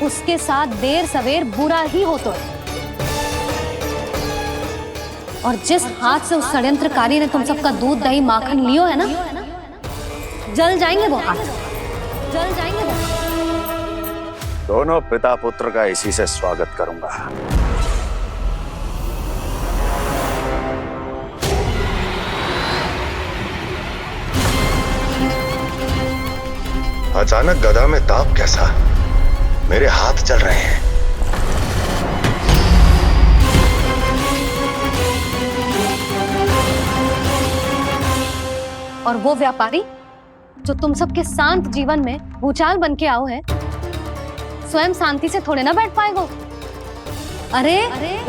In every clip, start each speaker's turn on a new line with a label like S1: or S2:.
S1: उसके साथ देर सवेर बुरा ही हो तो। और जिस हाथ से उस षड्यंत्रकारी ने तुम सबका दूध दही माखन लियो है ना, जल जाएंगे वो हाथ, जल जाएंगे वो।
S2: दोनों पिता पुत्र का इसी से स्वागत करूंगा।
S3: अचानक गदा में ताप कैसा? मेरे हाथ चल रहे हैं।
S1: और वो व्यापारी जो तुम सबके शांत जीवन में भूचाल बन के आओ है, स्वयं शांति से थोड़े ना बैठ पाएगो। अरे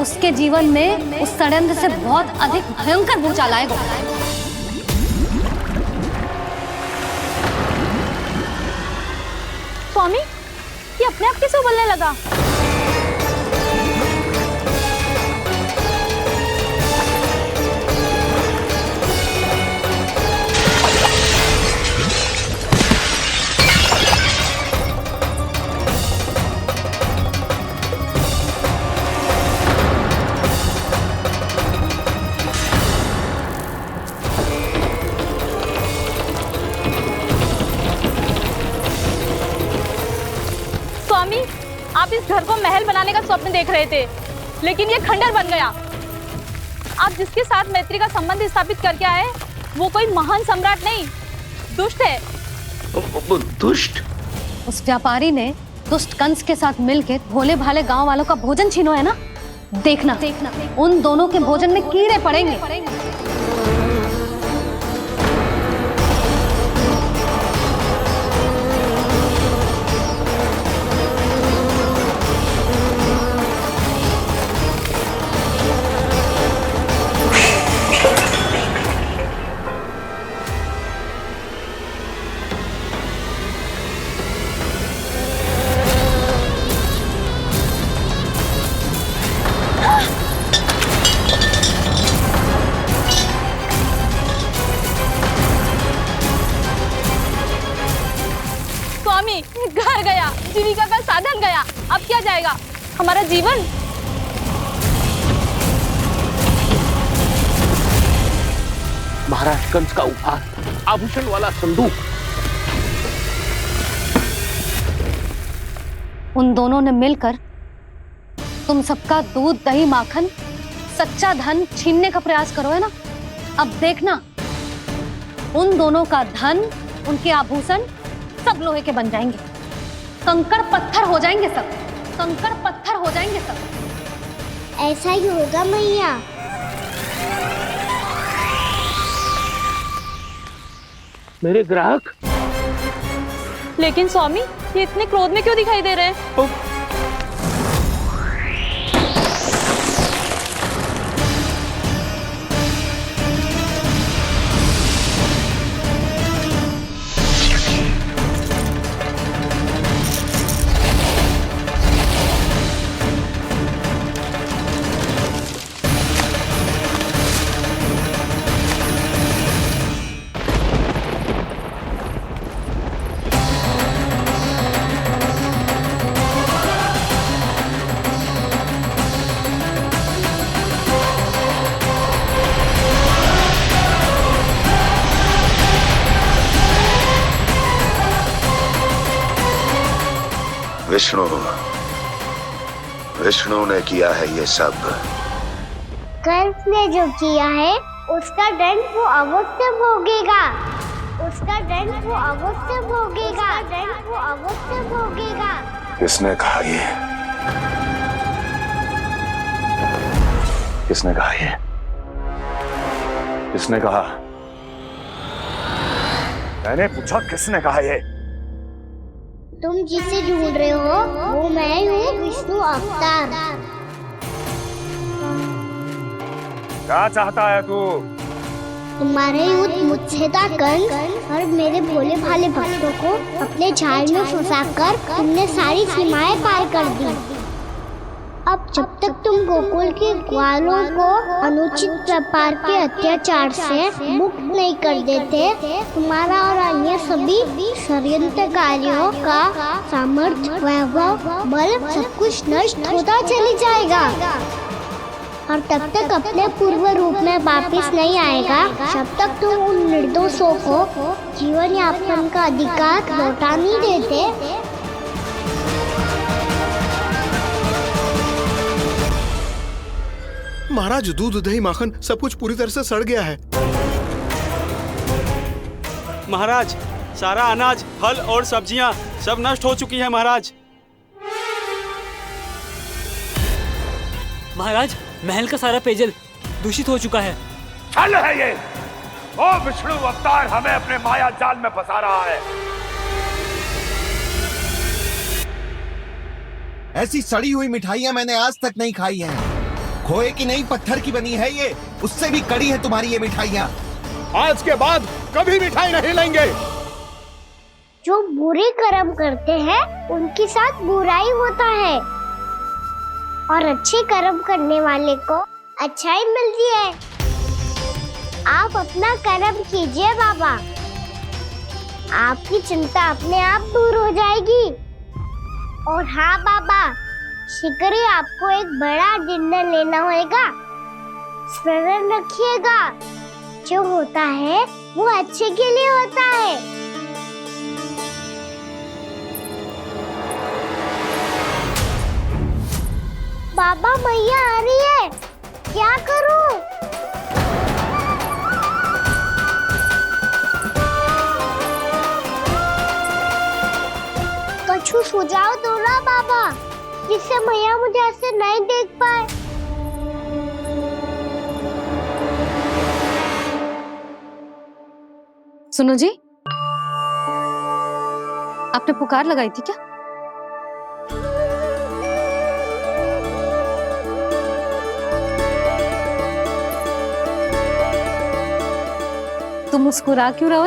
S1: उसके जीवन में उस षड्यंत्र से बहुत अधिक भयंकर भूचाल आएगा।
S4: स्वामी, ये अपने आप कैसे उबलने लगा? स्वामी, आप इस घर को महल बनाने का स्वप्न देख रहे थे, लेकिन ये खंडर बन गया। आप जिसके साथ मैत्री का संबंध स्थापित करके आए, वो कोई महान सम्राट नहीं, दुष्ट है।
S3: दुष्ट?
S1: उस व्यापारी ने दुष्ट कंस के साथ मिलकर भोले भाले गांव वालों का भोजन छीनो है ना। देखना उन दोनों के भोजन में कीड़े पड़ेंगे।
S4: स्वामी, घर गया, जीविका का साधन गया, अब क्या जाएगा हमारा जीवन?
S5: महाराज कंस का उपहार, आभूषण वाला संदूक।
S1: उन दोनों ने मिलकर तुम सबका दूध दही माखन सच्चा धन छीनने का प्रयास करो है ना। अब देखना उन दोनों का धन, उनके आभूषण सब लोहे के बन जाएंगे, कंकड़ पत्थर हो जाएंगे सब, कंकड़ पत्थर हो जाएंगे सब।
S6: ऐसा ही होगा मैया।
S5: मेरे ग्राहक।
S4: लेकिन स्वामी, ये इतने क्रोध में क्यों दिखाई दे रहे हैं?
S3: विष्णु ने किया है ये सब।
S6: कंस ने जो किया है उसका दंड वो अवश्य भोगेगा, उसका दंड वो अवश्य भोगेगा, दंड वो अवश्य भोगेगा।
S2: किसने कहा ये? किसने कहा ये? किसने कहा? मैंने पूछा किसने कहा ये?
S6: तुम जिसे ढूंढ रहे हो वो मैं हूँ, विष्णु अवतार।
S2: क्या चाहता है तू?
S6: तुम्हारे युद्ध मुझसे था कंस, और मेरे भोले भाले भक्तों को अपने झाड़ में फंसाकर तुमने सारी सीमाएं पार कर दी। अब जब तक तुम गोकुल के ग्वालों को अनुचित प्रकार के अत्याचार से मुक्त नहीं कर देते, तुम्हारा और अन्य सभी षड्यंत्रकारियों का सामर्थ्य, वैभव, बल सब कुछ नष्ट होता चली जाएगा और तब तक अपने पूर्व रूप में वापस नहीं आएगा जब तक तुम उन निर्दोषों को जीवन यापन का अधिकार लौटा नहीं देते।
S7: महाराज, दूध दही माखन सब कुछ पूरी तरह से सड़ गया है।
S8: महाराज, सारा अनाज, फल और सब्जियां सब नष्ट हो चुकी है महाराज।
S9: महाराज, महल का सारा पेयजल दूषित हो चुका है।
S2: छल है ये। ओ विष्णु अवतार हमें अपने माया जाल में फंसा रहा है।
S10: ऐसी सड़ी हुई मिठाइयां मैंने आज तक नहीं खाई हैं। खोए की नहीं, पत्थर की बनी है ये, उससे भी कड़ी है तुम्हारी ये मिठाइयां।
S7: आज के बाद कभी मिठाई नहीं लेंगे।
S6: जो बुरे कर्म करते हैं उनके साथ बुराई होता है और अच्छे कर्म करने वाले को अच्छाई मिलती है। आप अपना कर्म कीजिए बाबा, आपकी चिंता अपने आप दूर हो जाएगी। और हाँ बाबा, शीघ्र ही आपको एक बड़ा डिनर लेना होगा। स्मरण रखिएगा, जो होता है वो अच्छे के लिए होता है। बाबा, मैया आ रही है, क्या करूं? कछु सुझाव दो ना बाबा, जिससे मैया मुझे ऐसे नहीं देख पाए।
S1: सुनो जी, आपने पुकार लगाई थी क्या? तुम मुस्कुरा क्यों रहे हो?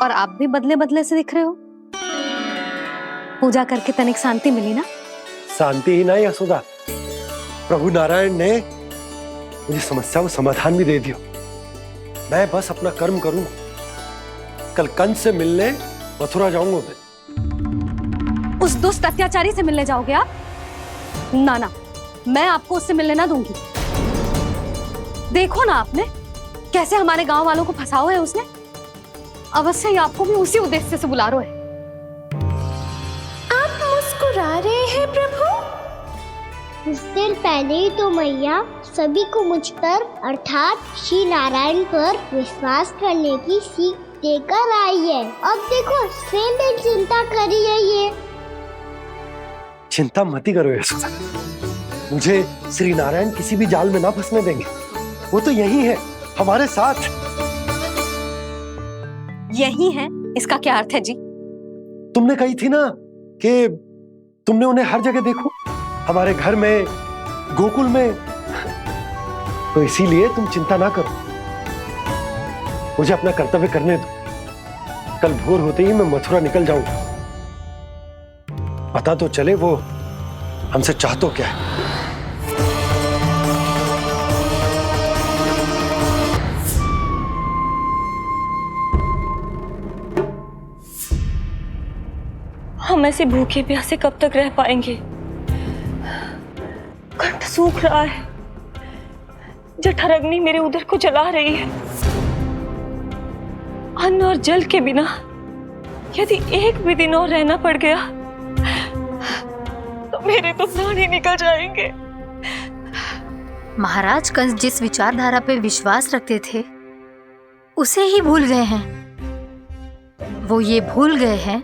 S1: और आप भी बदले बदले से दिख रहे हो। पूजा करके तनिक शांति मिली ना?
S11: शांति ही नहीं यशोदा, प्रभु नारायण ने मुझे समस्या को समाधान भी दे दिया। मैं बस अपना कर्म करूं। कल कंस से मिलने मथुरा जाऊंगा मैं।
S1: उस दुष्ट अत्याचारी से मिलने जाओगे आप? ना ना, मैं आपको उससे मिलने ना दूंगी। देखो ना आपने कैसे हमारे गांव वालों को फंसाओ है उसने। अवश्य ही आपको भी उसी उद्देश्य से बुला रहा है।
S6: आप मुस्कुरा रहे हैं प्रभु? कुछ देर पहले ही तो मैया सभी को मुझ पर अर्थात श्री नारायण पर विश्वास करने की सीख देकर आई है। अब देखो स्वयं चिंता करी है ये।
S11: चिंता मत करो यशोदा, मुझे श्री नारायण किसी भी जाल में ना फंसने देंगे। वो तो यही है हमारे साथ।
S1: यही है, इसका क्या अर्थ है जी?
S11: तुमने कही थी ना कि तुमने उन्हें हर जगह देखो, हमारे घर में, गोकुल में। तो इसीलिए तुम चिंता ना करो, मुझे अपना कर्तव्य करने दो। कल भोर होते ही मैं मथुरा निकल जाऊंगा। पता तो चले वो हमसे चाहतो क्या है।
S4: हम ऐसे भूखे प्यासे कब तक रह पाएंगे? कंठ सूख रहा है, जठराग्नि मेरे उदर को जला रही है। अन्न और जल के बिना यदि एक भी दिन और रहना पड़ गया तो मेरे तो प्राण ही निकल जाएंगे।
S12: महाराज कंस जिस विचारधारा पे विश्वास रखते थे उसे ही भूल गए हैं। वो ये भूल गए हैं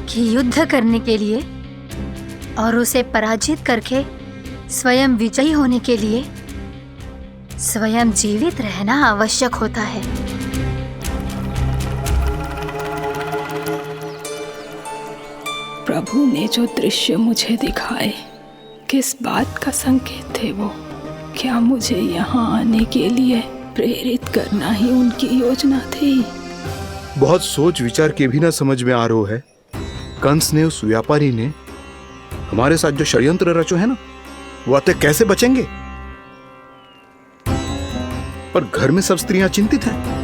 S12: कि युद्ध करने के लिए और उसे पराजित करके स्वयं विजयी होने के लिए स्वयं जीवित रहना आवश्यक होता है।
S13: प्रभु ने जो दृश्य मुझे दिखाए, किस बात का संकेत थे वो? क्या मुझे यहाँ आने के लिए प्रेरित करना ही उनकी योजना थी?
S7: बहुत सोच विचार के भी ना समझ में आ रहा है। कंस ने, उस व्यापारी ने हमारे साथ जो षड्यंत्र रचो है ना, वो आते कैसे बचेंगे? पर घर में सब स्त्रियां चिंतित हैं।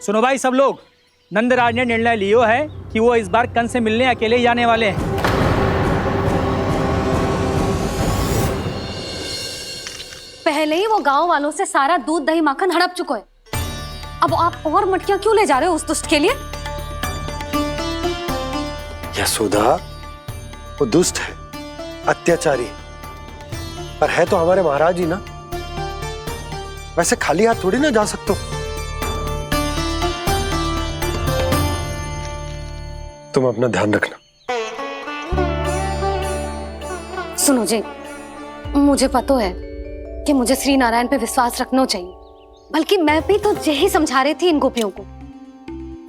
S9: सुनो भाई सब लोग, नंदराज ने निर्णय लियो है कि वो इस बार कंस से मिलने अकेले ही जाने वाले हैं।
S1: पहले ही वो गांव वालों से सारा दूध दही माखन हड़प चुका है, अब आप और मटकियां क्यों ले जा रहे हो उस दुष्ट के लिए?
S11: यशोदा, वो दुष्ट है, अत्याचारी, पर है तो हमारे महाराज ही ना। वैसे खाली हाथ थोड़ी ना जा सकते हो। तुम अपना ध्यान रखना।
S1: सुनो जी, मुझे पता है कि मुझे श्री नारायण पे विश्वास रखना चाहिए, बल्कि मैं भी तो यही समझा रही थी इन गोपियों को,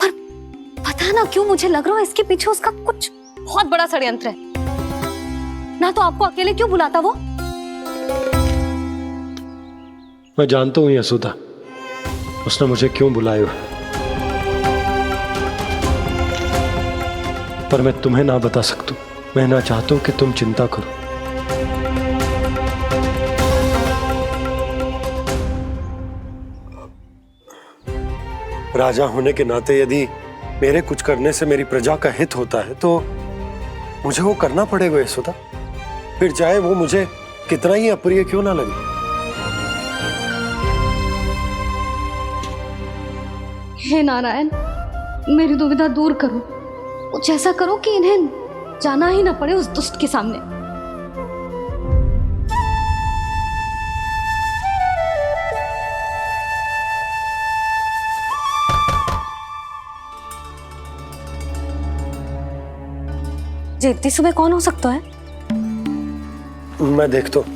S1: पर पता ना क्यों मुझे लग रहा है इसके पीछे उसका कुछ बहुत बड़ा षड्यंत्र है। ना तो आपको अकेले क्यों बुलाता वो?
S11: मैं जानता हूं यशोदा, उसने मुझे क्यों बुलाया, पर मैं तुम्हें ना बता सकता। मैं ना चाहता हूं कि तुम चिंता करो। राजा होने के नाते यदि मेरे कुछ करने से मेरी प्रजा का हित होता है तो मुझे वो करना पड़ेगा यशोदा, फिर चाहे वो मुझे कितना ही अप्रिय क्यों ना लगे।
S1: हे नारायण, मेरी दुविधा दूर करो, कुछ ऐसा करो कि इन्हें जाना ही ना पड़े उस दुष्ट के सामने। जी इतनी सुबह कौन हो सकता है?
S11: मैं देखता हूं।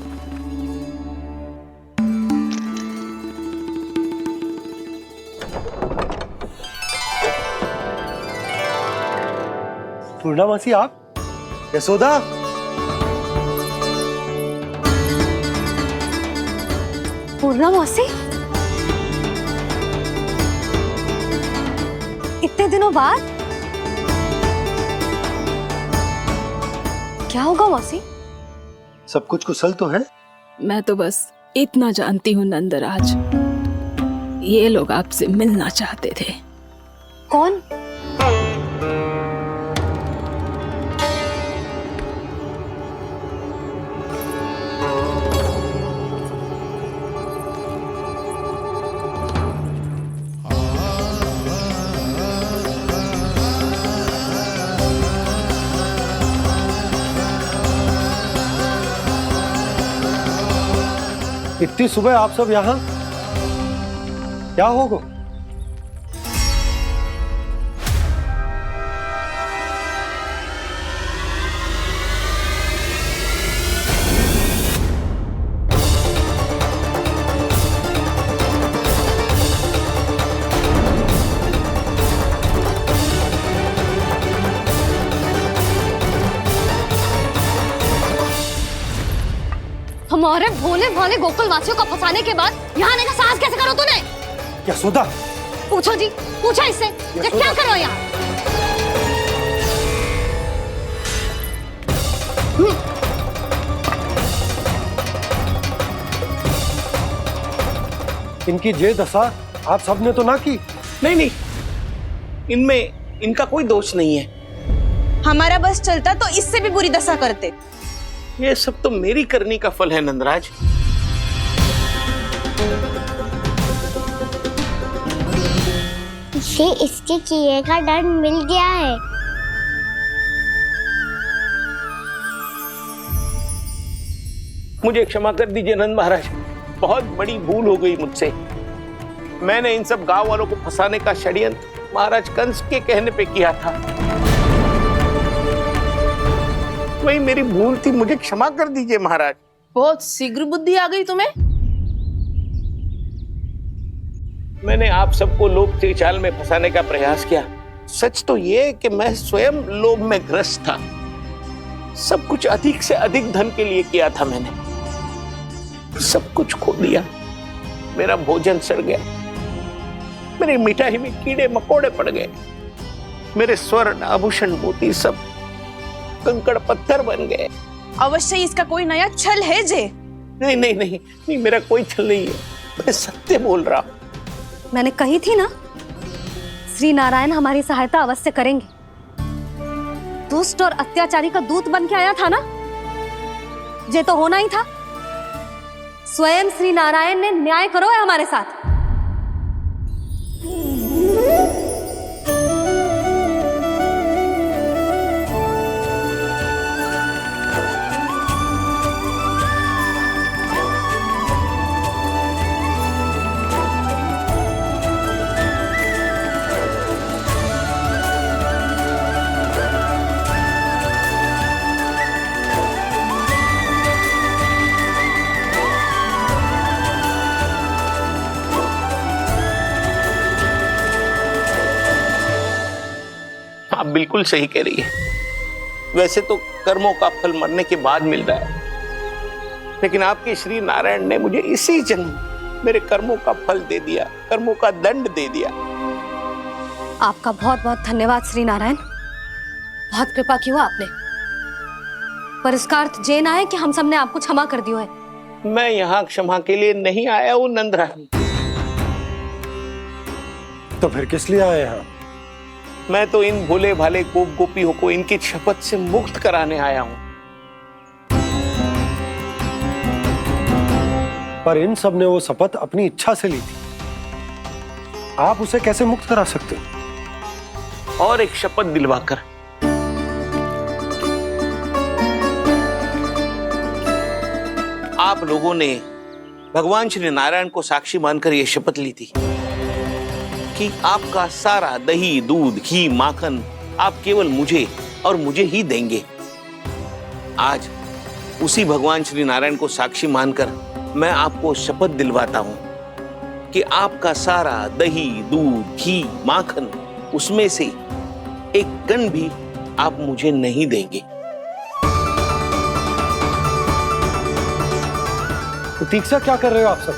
S11: पूर्णामासी आप? यशोदा,
S1: पूर्णामासी, इतने दिनों बाद? क्या होगा मौसी?
S11: सब कुछ कुशल तो है?
S13: मैं तो बस इतना जानती हूँ नंदराज, ये लोग आपसे मिलना चाहते थे।
S1: कौन?
S11: इतनी सुबह आप सब यहाँ? क्या होगा?
S1: हमारे भोले भाले गोकुल वासियों को फंसाने के बाद यहाँ आने का साहस कैसे करो तूने?
S11: यशोदा,
S1: पूछो जी, पूछो इससे, ये क्या करो यहाँ?
S11: इनकी ये दशा आप सबने तो ना की?
S5: नहीं नहीं, इनमें इनका कोई दोष नहीं है।
S4: हमारा बस चलता तो इससे भी बुरी दशा करते।
S5: ये सब तो मेरी करनी का फल है नंदराज।
S6: इसे इसके किए का दंड मिल गया है।
S5: मुझे क्षमा कर दीजिए नंद महाराज, बहुत बड़ी भूल हो गई मुझसे। मैंने इन सब गांव वालों को फंसाने का षड्यंत्र महाराज कंस के कहने पे किया था। वही मेरी भूल थी, मुझे क्षमा कर दीजिए महाराज।
S4: बहुत शीघ्र बुद्धि आ गई तुम्हें।
S5: मैंने आप सबको लोभ के चाल में फंसाने का प्रयास किया। सच तो ये कि मैं स्वयं लोभ में ग्रस्त था। सब कुछ अधिक से अधिक धन के लिए किया था मैंने। सब कुछ खो दिया। मेरा भोजन सड़ गया, मेरी मिठाई में कीड़े मकोड़े पड़ गए, मेरे स्वर्ण आभूषण मोती सब कंकड़ पत्थर बन गए।
S4: अवश्य इसका कोई नया छल है जे।
S5: नहीं नहीं नहीं नहीं, मेरा कोई छल नहीं है, मैं सत्य बोल रहा हूं।
S1: मैंने कही थी ना, श्री नारायण हमारी सहायता अवश्य करेंगे। दुष्ट और अत्याचारी का दूत बन के आया था ना, ये तो होना ही था। स्वयं श्री नारायण ने न्याय करो है हमारे साथ।
S5: आप बिल्कुल सही कह रही है। वैसे तो कर्मों का फल मरने के बाद मिल रहा है, लेकिन आपके श्री नारायण ने मुझे इसी जन्म मेरे कर्मों का फल दे दिया, कर्मों का दंड दे दिया।
S1: आपका बहुत बहुत धन्यवाद श्री नारायण, बहुत कृपा की हो आपने। पर इसका अर्थ ये ना है कि हम सबने आपको क्षमा कर दियो है।
S5: मैं यहाँ क्षमा के लिए नहीं आया हूँ नंदरानी।
S11: तो फिर किस लिए आए हैं?
S5: मैं तो इन भोले भाले गोप गोपियों को इनकी शपथ से मुक्त कराने आया हूं।
S11: पर इन सब ने वो शपथ अपनी इच्छा से ली थी, आप उसे कैसे मुक्त करा सकते हो?
S5: और एक शपथ दिलवाकर। आप लोगों ने भगवान श्री नारायण को साक्षी मानकर यह शपथ ली थी कि आपका सारा दही, दूध, घी, माखन आप केवल मुझे और मुझे ही देंगे। आज उसी भगवान श्री नारायण को साक्षी मानकर मैं आपको शपथ दिलवाता हूं कि आपका सारा दही, दूध, घी, माखन उसमें से एक कण भी आप मुझे नहीं देंगे।
S11: प्रतीक्षा क्या कर रहे हो आप सब?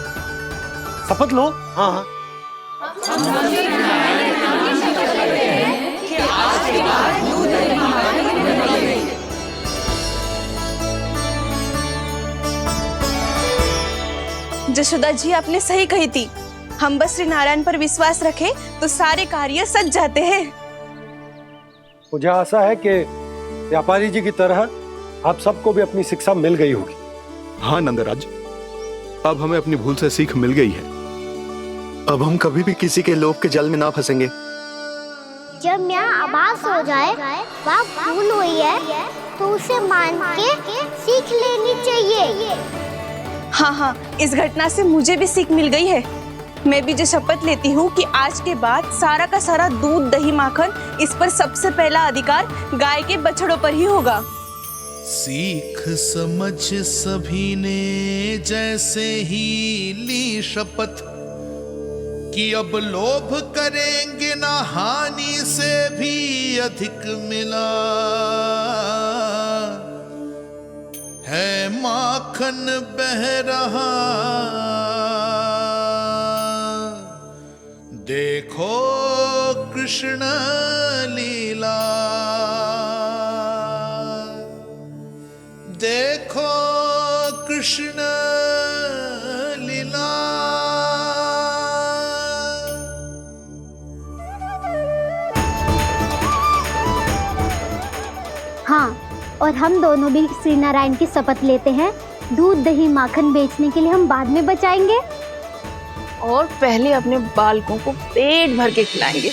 S11: शपथ लो।
S5: हाँ हाँ,
S4: जशोदा जी आपने सही कही थी, हम बस श्री नारायण पर विश्वास रखें तो सारे कार्य सज जाते हैं।
S11: मुझे आशा है कि व्यापारी जी की तरह आप सबको भी अपनी शिक्षा मिल गई होगी।
S7: हाँ नंदराज, अब हमें अपनी भूल से सीख मिल गई है।
S10: अब हम कभी भी किसी के लोभ के जल में ना फंसेंगे।
S6: जब यहाँ आभास हो जाए वहाँ भूल हुई है तो उसे मान के सीख लेनी चाहिए।
S4: हाँ हाँ, इस घटना से मुझे भी सीख मिल गई है। मैं भी जो शपथ लेती हूँ कि आज के बाद सारा का सारा दूध, दही, माखन इस पर सबसे पहला अधिकार गाय के बछड़ों पर ही होगा।
S14: सीख समझ सभी ने जैसे ही ली शपथ कि अब लोभ करेंगे ना हानि से भी अधिक मिला है, माखन बह रहा देखो कृष्ण लीला, देखो कृष्ण लीला।
S6: हाँ, और हम दोनों भी श्री नारायण की शपथ लेते हैं, दूध, दही, माखन बेचने के लिए हम बाद में बचाएंगे
S4: और पहले अपने बालकों को पेट भर के खिलाएंगे।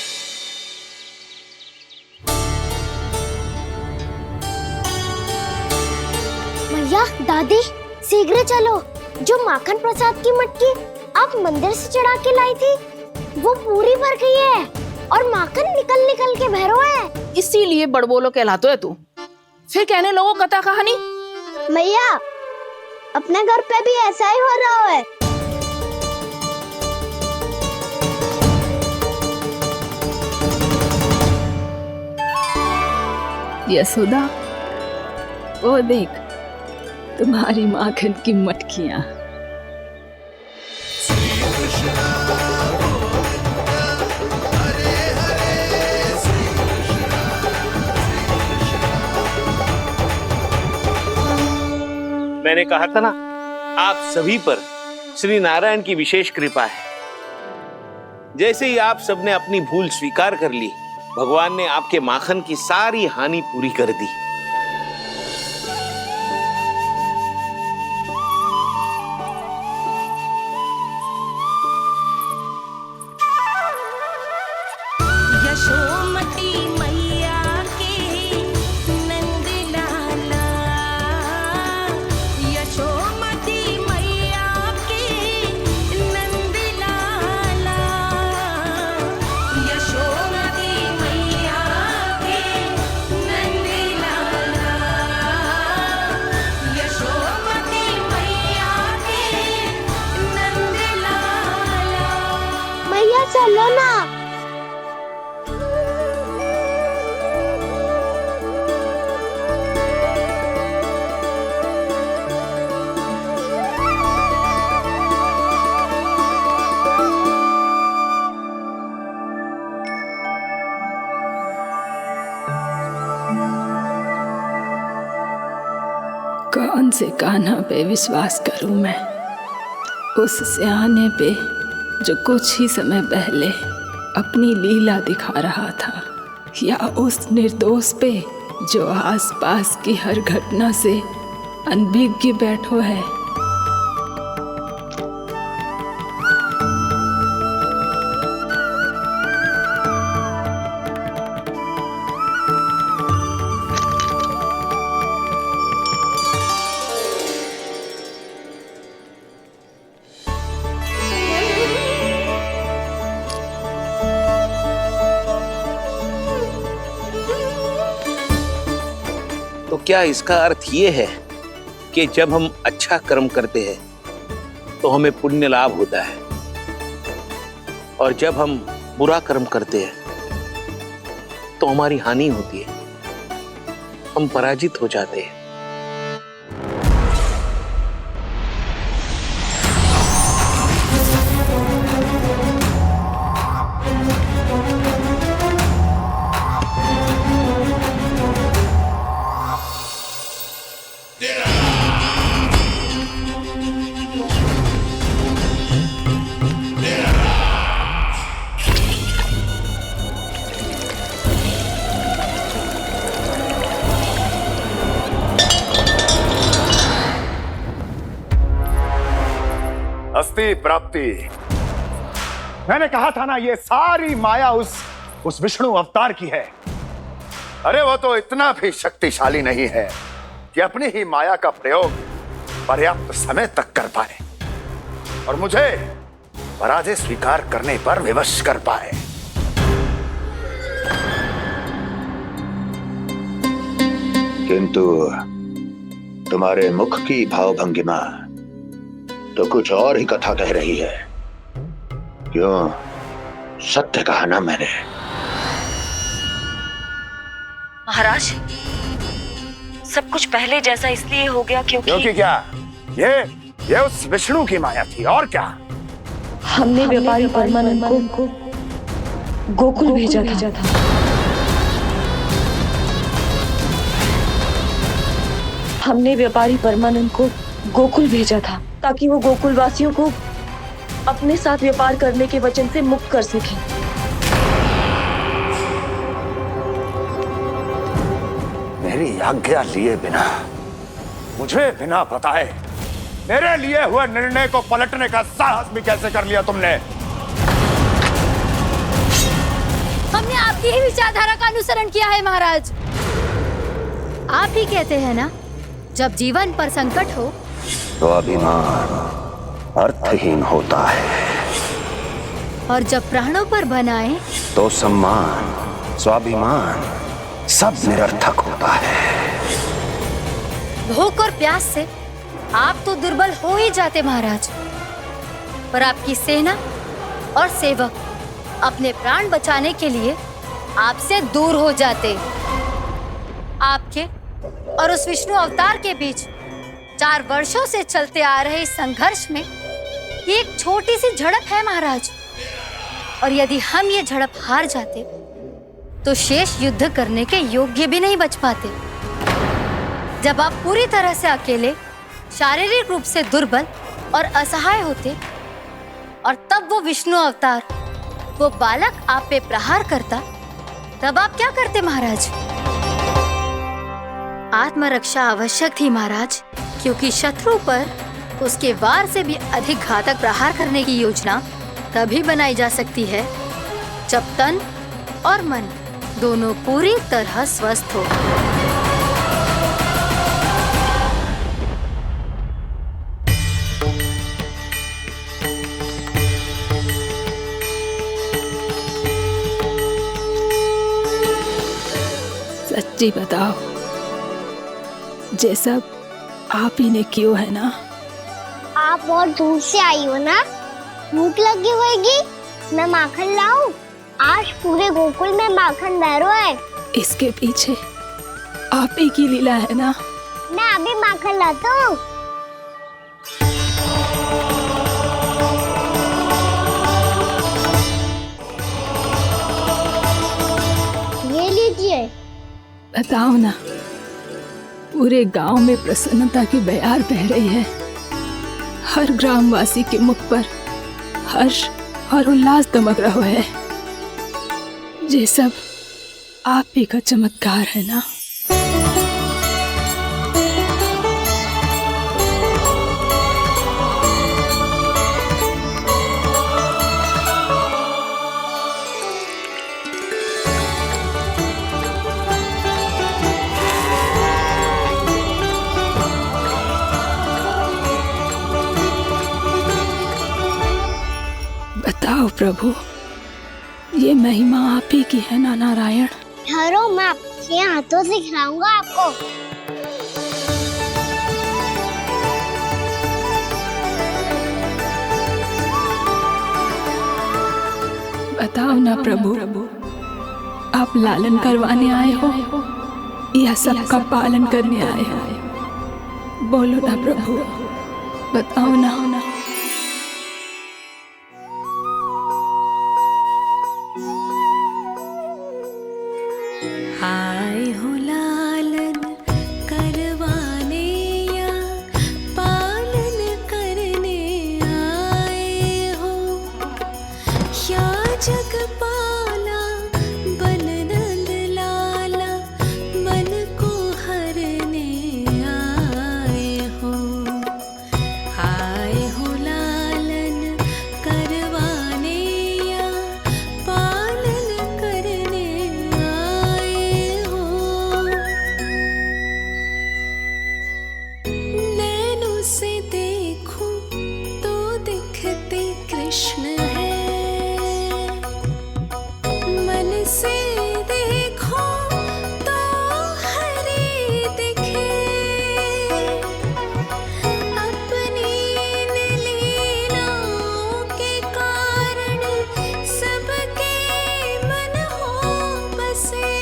S6: मैया, दादी, शीघ्र चलो। जो माखन प्रसाद की मटकी आप मंदिर से चढ़ा के लाई थी वो पूरी भर गई है और माखन निकल निकल के बह रहा है।
S13: इसीलिए बड़बोलो कहलाते है तू। फिर कहने लोगों कथा कहानी।
S6: मैया, अपने घर पे भी ऐसा ही हो रहा है।
S13: यशोदा, वो देख तुम्हारी माखन की मटकियां।
S5: मैंने कहा था ना, आप सभी पर श्री नारायण की विशेष कृपा है। जैसे ही आप सबने अपनी भूल स्वीकार कर ली, भगवान ने आपके माखन की सारी हानि पूरी कर दी।
S15: यशोमती मैया के नंद लाला, यशोमती मैया के नंद लाला, यशोमती मैया के नंद लाला, यशोमती मैया के नंद लाला।
S6: मैया चलो ना।
S13: कौन से कान्हा पे विश्वास करूं मैं? उस सियाने पे जो कुछ ही समय पहले अपनी लीला दिखा रहा था, या उस निर्दोष पे जो आसपास की हर घटना से अनभिज्ञ बैठो है।
S5: तो क्या इसका अर्थ ये है कि जब हम अच्छा कर्म करते हैं तो हमें पुण्य लाभ होता है, और जब हम बुरा कर्म करते हैं तो हमारी हानि होती है, हम पराजित हो जाते हैं?
S2: अस्ति प्राप्ति। मैंने कहा था ना, ये सारी माया उस विष्णु अवतार की है। अरे वो तो इतना भी शक्तिशाली नहीं है कि अपनी ही माया का प्रयोग पर्याप्त समय तक कर पाए और मुझे पराजय स्वीकार करने पर विवश कर पाए।
S3: किंतु तुम्हारे मुख की भावभंगिमा तो कुछ और ही कथा कह रही है। क्यों? सत्य कहा ना मैंने।
S16: महाराज, सब कुछ पहले जैसा इसलिए हो गया क्योंकि
S2: क्या? ये उस विष्णु की माया थी, और क्या?
S16: हमने व्यापारी परमानंद को गोकुल भेजा था। हमने व्यापारी परमानंद को गोकुल भेजा था ताकि वो गोकुल वासियों को अपने साथ व्यापार करने के वचन से मुक्त कर सके।
S2: मेरी आज्ञा लिए बिना, मुझे बिना बताए मेरे लिए हुए निर्णय को पलटने का साहस भी कैसे कर लिया तुमने?
S1: हमने आपकी ही विचारधारा का अनुसरण किया है महाराज। आप ही कहते हैं ना, जब जीवन पर संकट हो
S3: तो अभिमान अर्थहीन होता है,
S1: और जब प्राणों पर बनाए
S3: तो सम्मान स्वाभिमान सब निरर्थक होता है।
S1: भूख और प्यास से आप तो दुर्बल हो ही जाते महाराज, पर आपकी सेना और सेवक अपने प्राण बचाने के लिए आपसे दूर हो जाते। आपके और उस विष्णु अवतार के बीच 4 वर्षों से चलते आ रहे इस संघर्ष में ये एक छोटी सी झड़प है महाराज, और यदि हम ये झड़प हार जाते तो शेष युद्ध करने के योग्य भी नहीं बच पाते। जब आप पूरी तरह से अकेले
S12: शारीरिक रूप से दुर्बल और असहाय होते और तब वो विष्णु अवतार, वो बालक आप पे प्रहार करता, तब आप क्या करते महाराज? आत्मरक्षा आवश्यक थी महाराज, क्योंकि शत्रु पर उसके वार से भी अधिक घातक प्रहार करने की योजना तभी बनाई जा सकती है जब तन और मन दोनों पूरी तरह स्वस्थ हो।
S13: सच्ची बताओ, ये सब आप ही ने क्यों है ना?
S6: आप बहुत दूर से आई हो ना, भूख लगी होगी। मैं माखन लाऊं? आज पूरे गोकुल में माखन बह रहा है।
S13: इसके पीछे आप ही की लीला है ना?
S6: मैं अभी माखन लाता हूँ। ये लीजिए।
S13: बताओ ना, पूरे गांव में प्रसन्नता की बयार बह रही है। हर ग्रामवासी के मुख पर हर्ष और उल्लास दमक रहा है। ये सब आप ही का चमत्कार है ना? बताओ प्रभु, ये महिमा आप ही की है ना नारायण?
S6: ठहरो, मैं आपके हाथों से खिलाऊंगा आपको।
S13: बताओ ना प्रभु, आप लालन करवाने आए हो या सबका पालन करने आए हो? बोलो ना प्रभु, बताओ ना।
S15: आए हो लालन करवाने या पालन करने आए हो, या जगपाला बन नंद लाला मन को हरने आए हो। आए हो लालन करवाने या पालन करने आए हो। नैनों से देखूं तो दिखते कृष्ण है, मन से देखो तो हरि दिखे। अपनी लीलाओं के कारण सबके मन हो बसे।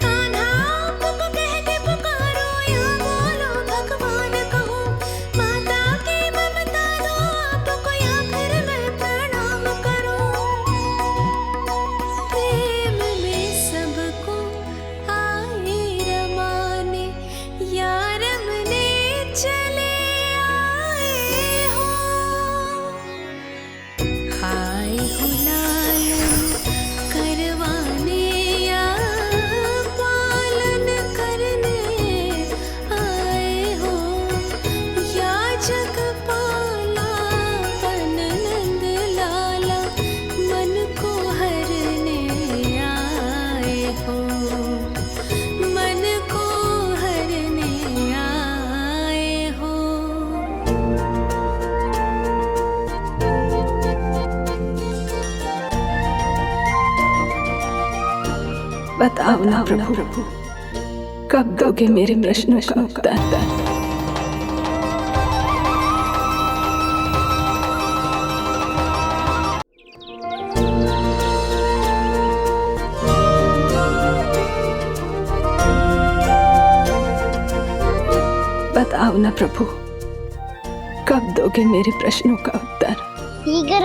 S15: कान्हा आपको कह के पुकारो या बोलो भगवान कहो, माता की ममता दो आपको या फिर मैं प्रणाम करूं। प्रेम में सबको आए रमाने, या रमने चले आए हो। आए हो लालन करवाने या पालन करने आए हो, या जगपाला बन नंद लाला मन को हरने आए हो। मन को हरने आए हो।
S13: बताओ ना प्रभु, कब दोगे मेरे प्रश्नों का उत्तर? बताओ ना प्रभु, कब दोगे मेरे प्रश्नों का उत्तर?
S6: शीघ्र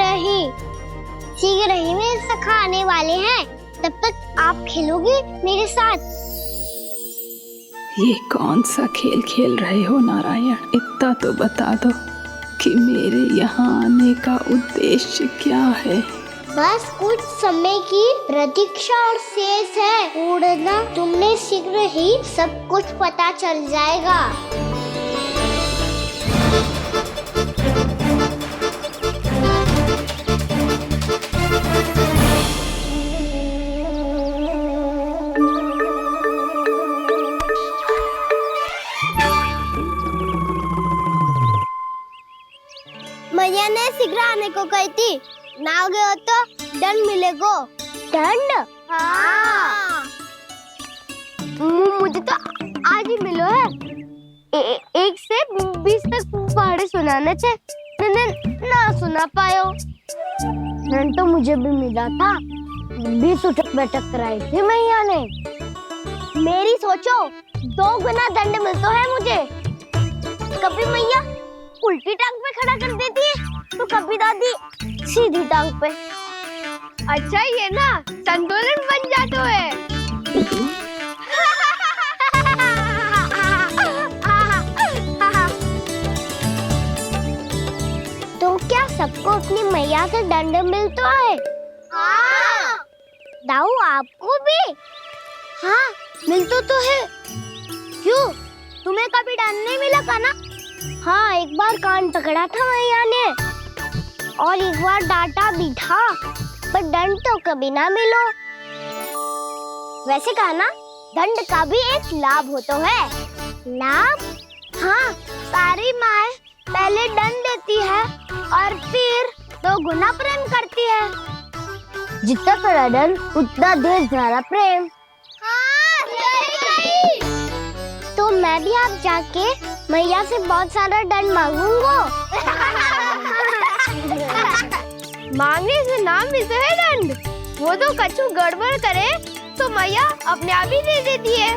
S6: ही मेरे सखा आने वाले हैं, तब तक आप खेलोगे मेरे साथ।
S13: ये कौन सा खेल खेल रहे हो नारायण? इतना तो बता दो कि मेरे यहाँ आने का उद्देश्य क्या है?
S6: बस कुछ समय की प्रतीक्षा और शेष है। उड़ना तुमने शीघ्र ही सब कुछ पता चल जाएगा। मैया ने शीघ्र आने को कही थी, ना गए हो तो दंड मिलेगो। दंड? हाँ। मुझे तो आज ही मिलो है। 1 से 20 तक पहाड़े सुनाने थे, ना सुना पायो। दंड तो मुझे भी मिला था, 20 उठक बैठक कराई थी मैया ने। मेरी सोचो 2 गुना दंड मिलता है मुझे। कभी मैया उल्टी टांग पे खड़ा कर देती है तो कभी दादी सीधी टांग पे। अच्छा ये ना संतुलन बन जाता है। तो क्या सबको अपनी मैया से दंड मिलता है? हाँ। दाऊ आपको भी? हाँ मिलता तो है। क्यों, तुम्हें कभी दंड नहीं मिला का ना? हाँ, एक बार कान पकड़ा था मैया ने और एक बार डांटा भी था, पर दंड तो कभी ना मिलो। वैसे कहा ना, दंड का भी एक लाभ होता है। लाभ? हाँ, सारी माँ पहले दंड देती है और फिर 2 गुना प्रेम करती है। जितना बड़ा दंड उतना ढेर सारा प्रेम। हाँ, सही। तो मैं भी आप जाके मैया से बहुत सारा दंड मांगूंगा। मांगने से ना मिलता है दंड, वो तो कछु गड़बड़ करे तो मैया अपने आप ही दे देती है।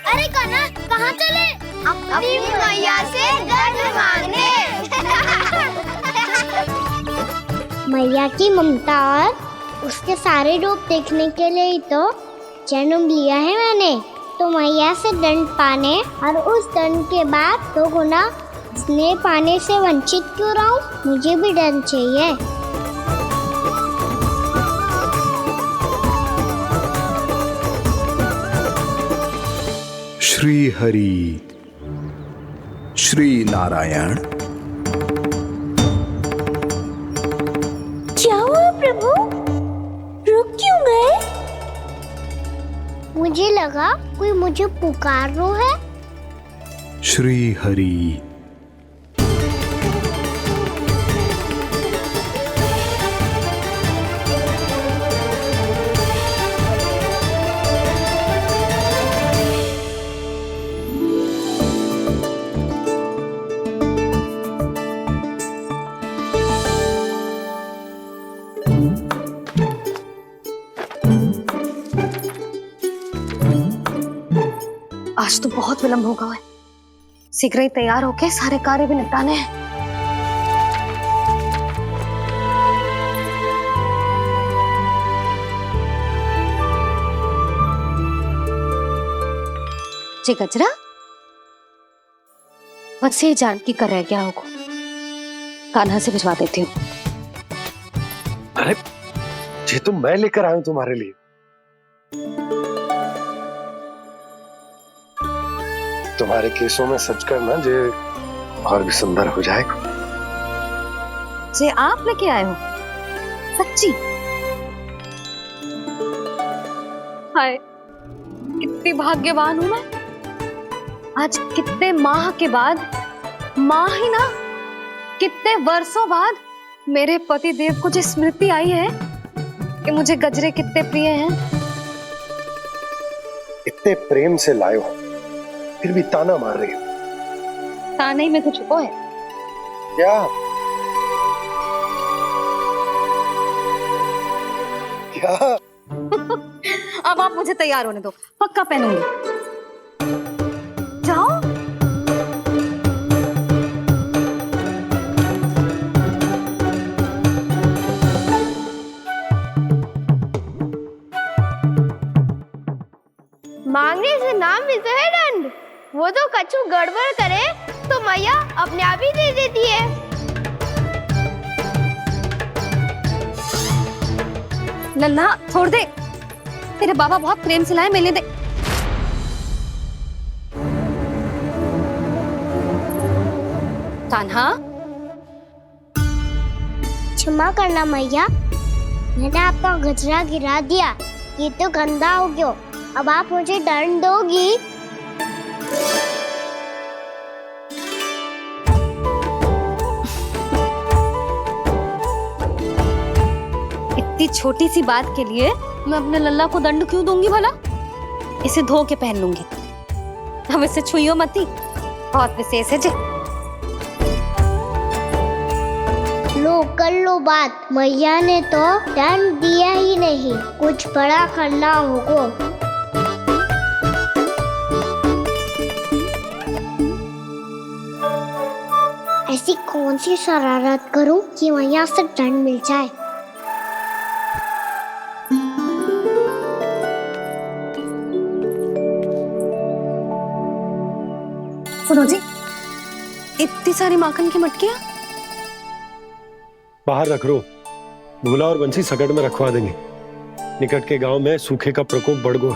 S6: अरे कना, कहाँ चले? अपनी मैया से दंड मांगने। मैया की ममता और उसके सारे रूप देखने के लिए ही तो जन्म लिया है मैंने। तो मैया से दंड पाने और उस दंड के बाद 2 गुना स्नेह पाने से वंचित क्यों रहूं? मुझे भी दंड चाहिए।
S7: श्री हरि, श्री नारायण।
S6: क्या हुआ प्रभु? रुक क्यों गए? मुझे लगा कोई मुझे पुकार रहा है।
S7: श्री हरि।
S1: आज तो बहुत विलंब होगा है। शीघ्र ही तैयार होके सारे कार्य भी निपटाने हैं। जी गजरा, बस ये जान की कर रह गया होगा, कान्हा से भिजवा देती हूँ।
S11: अरे ये तो मैं लेकर आया हूं तुम्हारे लिए। तुम्हारे केसों में सच करना जे और भी सुंदर हो जाएगा।
S1: जे आप लेके आए हो? सच्ची? हाय, कितनी भाग्यवान हूं मैं। आज कितने माह के बाद, माह ही ना, कितने वर्षों बाद मेरे पति देव को जो स्मृति आई है कि मुझे गजरे कितने प्रिय हैं।
S11: इतने प्रेम से लाए हो, फिर भी ताना मार रही हो।
S1: ताने में कुछ छुपो है
S11: क्या? क्या?
S1: अब आप मुझे तैयार होने दो, पक्का पहनूंगी। जाओ।
S6: मांगने वो तो कछु गड़बड़ करे तो मैया अपने आप ही दे देती है।
S1: लल्ला छोड़ दे, तेरे बाबा बहुत प्रेम से लाए, मिलने दे। कान्हा,
S6: क्षमा करना मैया, मैंने आपका गजरा गिरा दिया, ये तो गंदा हो गया। अब आप मुझे दंड दोगी?
S1: इतनी छोटी सी बात के लिए मैं अपने लल्ला को दंड क्यों दूंगी भला? इसे धो के पहन लूंगी। अब इसे छुइयो मती, बहुत विशेष है जी।
S6: लो कर लो बात, मैया ने तो दंड दिया ही नहीं, कुछ बड़ा करना होगा। ऐसी कौन सी शरारत करूं कि मैया से दंड मिल जाए?
S1: सुनो जी, इतनी सारी माखन की मटकियां
S11: बाहर रख रो, भूला और बंसी सकट में रखवा देंगे। निकट के गांव में सूखे का प्रकोप बढ़ गो,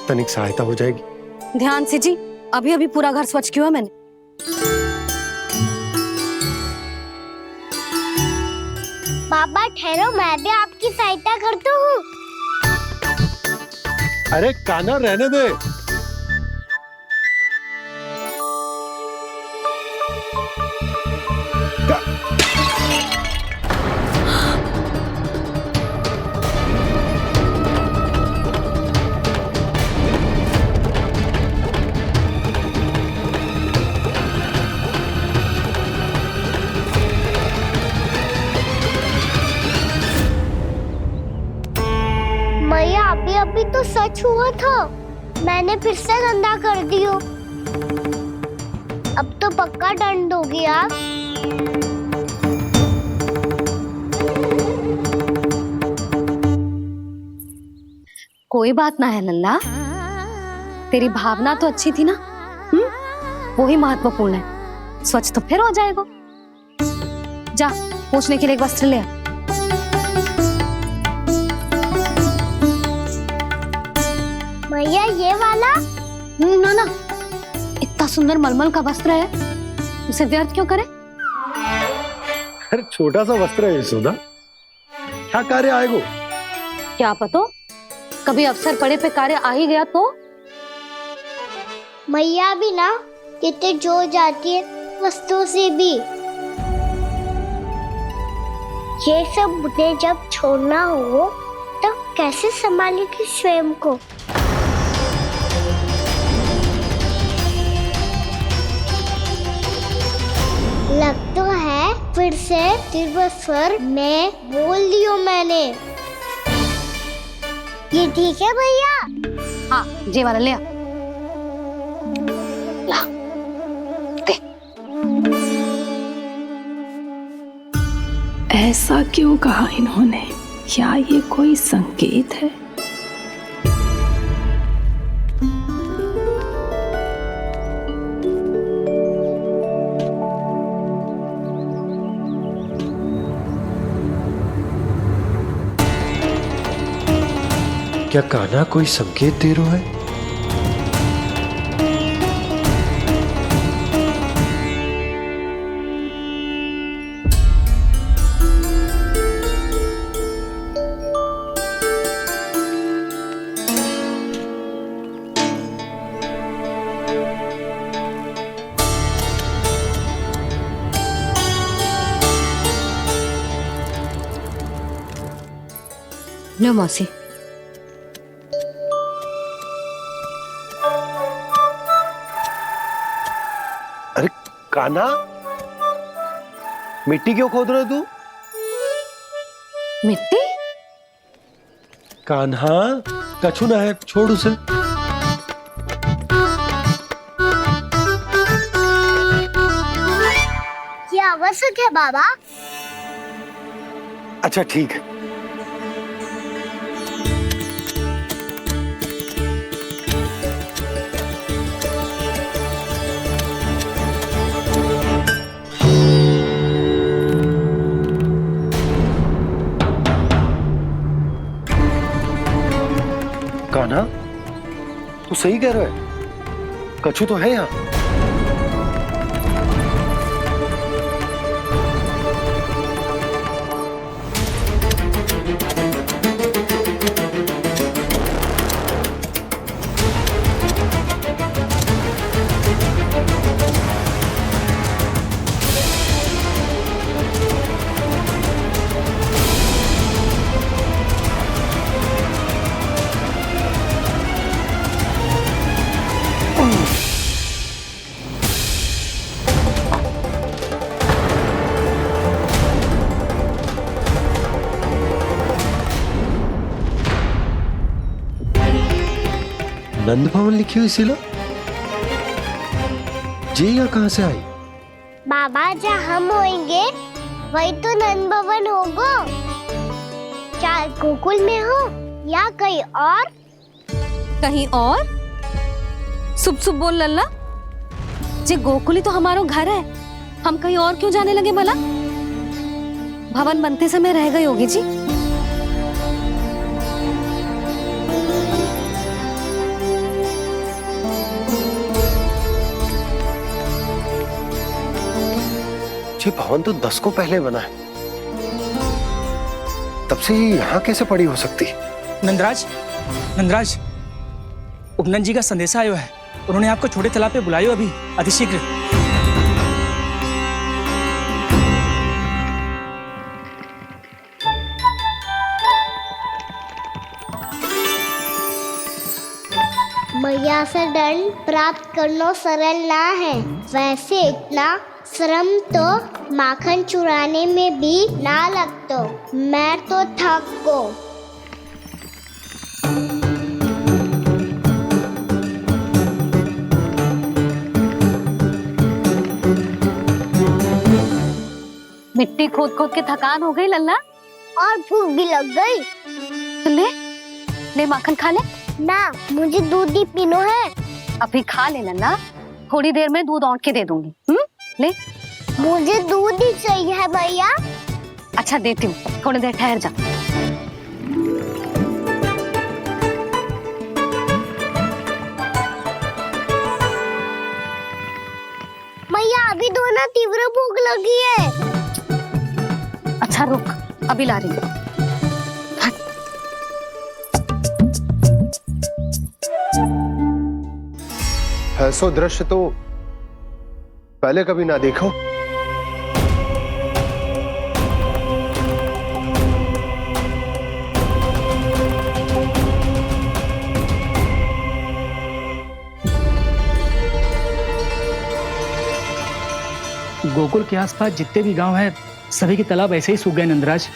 S11: तनिक सहायता हो जाएगी।
S1: ध्यान से जी, अभी अभी पूरा घर स्वच्छ किया मैंने।
S6: बाबा ठहरो, मैं भी आपकी सहायता करता हूँ।
S11: अरे कान्हा रहने दे।
S6: मैया अभी तो सच हुआ था, मैंने फिर से गंदा कर दियो। अब तो पक्का दंड दोगी आप।
S1: कोई बात ना है लल्ला, तेरी भावना तो अच्छी थी ना, वो ही महत्वपूर्ण है। स्वच्छ तो फिर हो जाएगा। जा पोंछने के लिए एक वस्त्र ले आ।
S6: भैया ये वाला?
S1: ना ना, इतना सुंदर मलमल का वस्त्र है, उसे व्यर्थ क्यों करे?
S11: अरे छोटा सा वस्त्र है यशोदा, क्या कार्य आएगा?
S1: क्या पता, कभी अवसर पड़े पे कार्य आ ही गया तो।
S6: मैया भी ना कितने जो जाती है वस्तुओं से भी। ये सब मुझे जब छोड़ना हो तो कैसे संभालेगी स्वयं को? लगता है फिर से तीव्र स्वर में बोल दियो मैंने। ये ठीक है भैया?
S1: हाँ, जे वाला ले आ। ला, दे।
S13: ऐसा क्यों कहा इन्होंने? क्या ये कोई संकेत है?
S11: क्या कान्हा कोई संकेत दे रहा है?
S1: लो मौसी।
S11: अरे कान्हा, मिट्टी क्यों खोद रहे तू?
S1: मिट्टी?
S11: कान्हा, कछु ना है, छोड़ उसे।
S6: ये आवश्यक है बाबा।
S11: अच्छा ठीक है। तू सही कह रहा है, कछु तो है यहाँ। नंद भवन लिखी हुई सिला, ये यहाँ कहाँ से आई?
S6: बाबा जहाँ हम होंगे वही तो नंद भवन होगा। चाहे गोकुल में हो या कहीं और।
S1: कहीं और? सुब सुब बोल लल्ला, जे गोकुली तो हमारो घर है, हम कहीं और क्यों जाने लगे भला? भवन बनते समय रह गई होगी जी।
S11: ये भवन तो 10 को पहले बना है, तब से ये यहाँ कैसे पड़ी हो सकती?
S9: नंदराज, नंदराज, उपनंद जी का संदेशा आयो है। उन्होंने आपको छोटे तालाब पे बुलायो अभी, अतिशीघ्र।
S6: मैया से दंड प्राप्त करना सरल ना है, वैसे इतना श्रम तो माखन चुराने में भी ना लगतो। मैं तो थक गो।
S1: मिट्टी खोद खोद के थकान हो गई लल्ला,
S6: और भूख भी लग गई।
S1: तो ले ले माखन खा ले।
S6: ना, मुझे दूध ही पीनो है।
S1: अभी खा ले लल्ला, थोड़ी देर में दूध औंट के दे दूंगी। ले।
S6: मुझे दूध ही चाहिए है भैया।
S1: अच्छा देती हूँ, थोड़ी देर ठहर जा।
S6: मैया अभी तो ना तीव्र भूख लगी है।
S1: अच्छा रुक, अभी ला रही हूँ।
S11: ऐसा दृश्य तो पहले कभी ना देखो।
S9: गोकुल के आसपास जितने भी गांव हैं, सभी के तालाब ऐसे ही सूख गए नंदराज।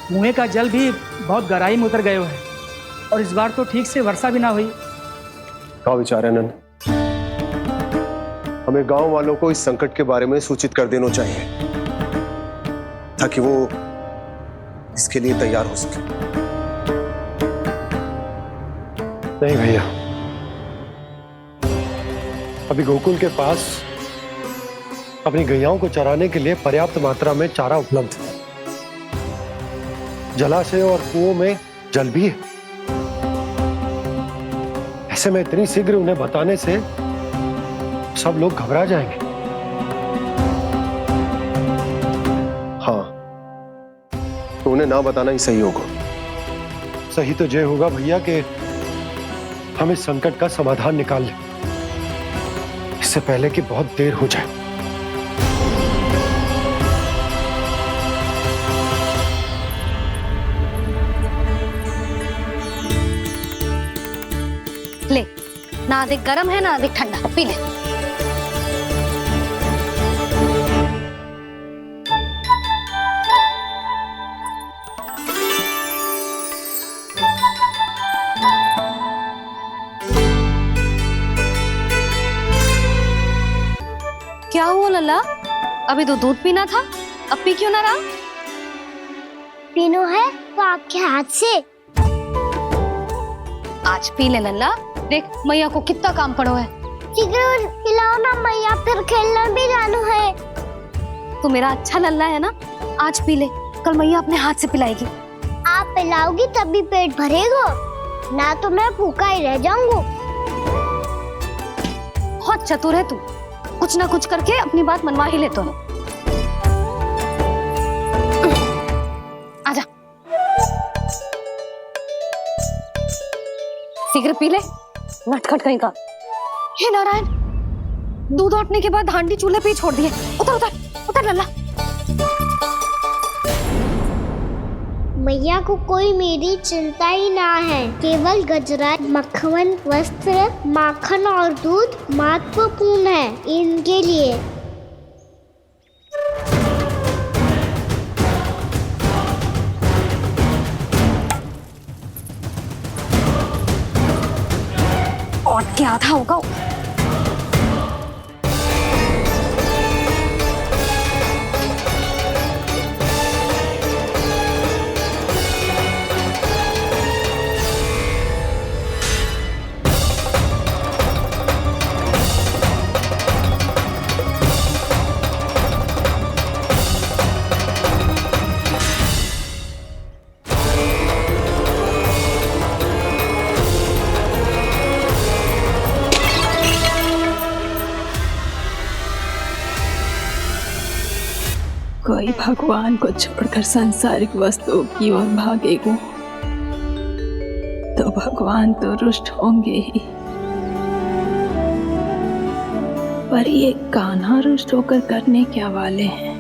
S9: कुएं का जल भी बहुत गहराई में उतर गए है, और इस बार तो ठीक से वर्षा भी ना हुई।
S11: क्या विचार है नंद? हमें गांव वालों को इस संकट के बारे में सूचित कर देना चाहिए, ताकि वो इसके लिए तैयार हो सके। नहीं भैया, अभी गोकुल के पास अपनी गैयाओं को चराने के लिए पर्याप्त मात्रा में चारा उपलब्ध है। जलाशय और कुओं में जल भी है। ऐसे में इतनी शीघ्र उन्हें बताने से सब लोग घबरा जाएंगे। हाँ, तो उन्हें ना बताना ही सही होगा। सही तो ये होगा भैया कि हम इस संकट का समाधान निकाल लें, इससे पहले कि बहुत देर हो जाए।
S1: ले, ना अधिक गर्म है ना अधिक ठंडा, पी ले। क्या हुआ लल्ला? अभी तो दूध पीना था, अब पी क्यों ना रहा?
S6: पीनो है तो आपके हाथ से।
S1: आज पी ले लल्ला, देख मैया को कितना काम पड़ो है।
S6: शीघ्र पिलाओ ना मैया, फिर खेलना भी जानो है।
S1: तू मेरा अच्छा लल्ला है ना, आज पी ले, कल मैया अपने हाथ से पिलाएगी।
S6: आप पिलाओगी तभी पेट भरेगा, ना तो मैं भूखा ही रह जाऊंगा।
S1: बहुत चतुर है तू, कुछ ना कुछ करके अपनी बात मनवा ही लेता है। आजा, सिगरेट पी ले, नटखट कहीं का। हे नारायण, दूध औटने के बाद हांडी चूल्हे पे ही छोड़ दिए। उतर उतर उतर लल्ला।
S6: मैया को कोई मेरी चिंता ही ना है। केवल गजरा, मक्खन, वस्त्र, माखन और दूध महत्वपूर्ण है इनके लिए।
S1: और क्या आधा होगा।
S13: कोई भगवान को छोड़कर सांसारिक वस्तुओं की ओर भागेगा तो भगवान तो रुष्ट होंगे ही, पर ये कान्हा रुष्ट होकर करने क्या वाले हैं?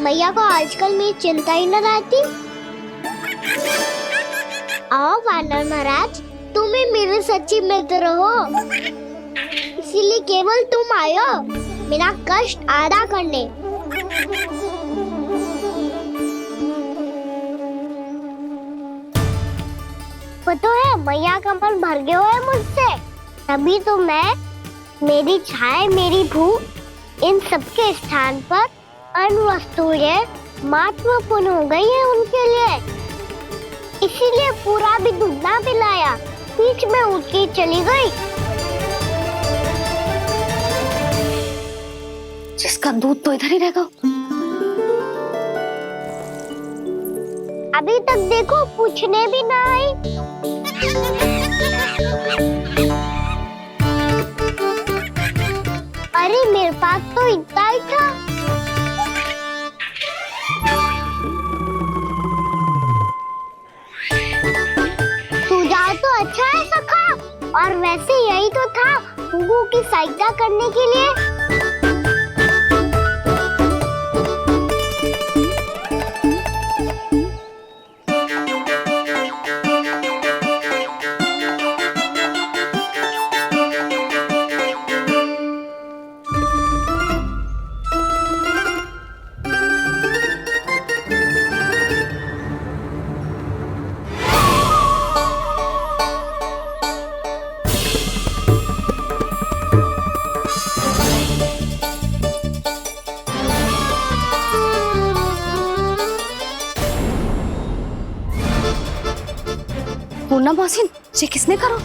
S6: मैया को आजकल मेरी चिंता ही न रहती। आओ वानर महाराज, तुम ही मेरे सच्ची मित्र हो, इसीलिए केवल तुम आयो मेरा कष्ट आधा करने। पता है मैया का मन भर गया है मुझसे, तभी तो मैं, मेरी छाया, मेरी भूख, इन सबके स्थान पर अन्य वस्तुएं महत्वपूर्ण हो गई है उनके लिए। इसीलिए पूरा भी दूध ना पिलाया, बीच में उठ के चली गई।
S1: जिसका दूध तो इधर ही रहेगा।
S6: अभी तक देखो पूछने भी ना आई। अरे मेरे पास तो इतना ही था। सुझाव तो अच्छा है सखा, और वैसे यही तो था हुगू की सहायता करने के लिए।
S1: पूर्णा मौसी, ये किसने करो?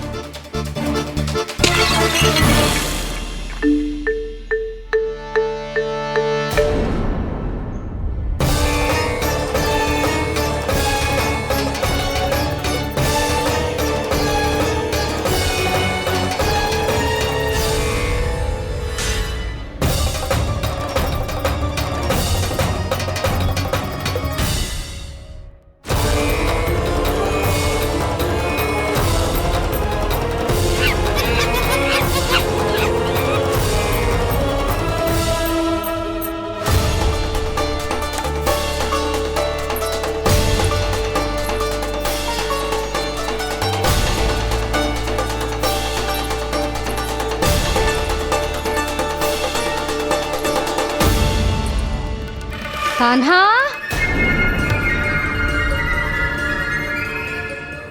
S1: कान्हा,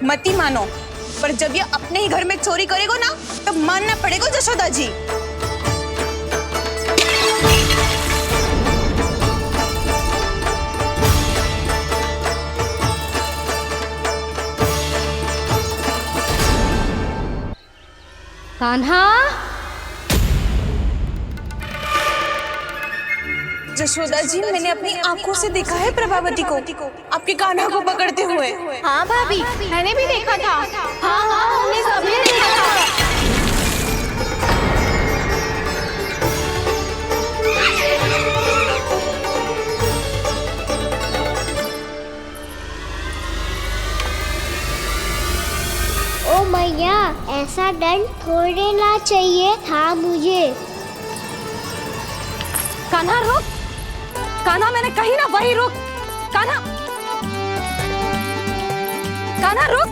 S17: मत ही मानो, पर जब ये अपने ही घर में चोरी करेगा ना तो मानना पड़ेगा जशोदा जी।
S1: कान्हा,
S17: जशोदा जी, मैंने अपनी आंखों से देखा है प्रभावती को आपके कान्हा को पकड़ते हुए।
S4: हाँ भाभी, मैंने भी देखा था। हाँ हाँ, हमने सबने देखा था।
S6: ओ मैया, ऐसा दंड थोड़े ना चाहिए था मुझे।
S1: कान्हा रुक, कान्हा मैंने कही ना वही रुक। कान्हा, कान्हा रुक।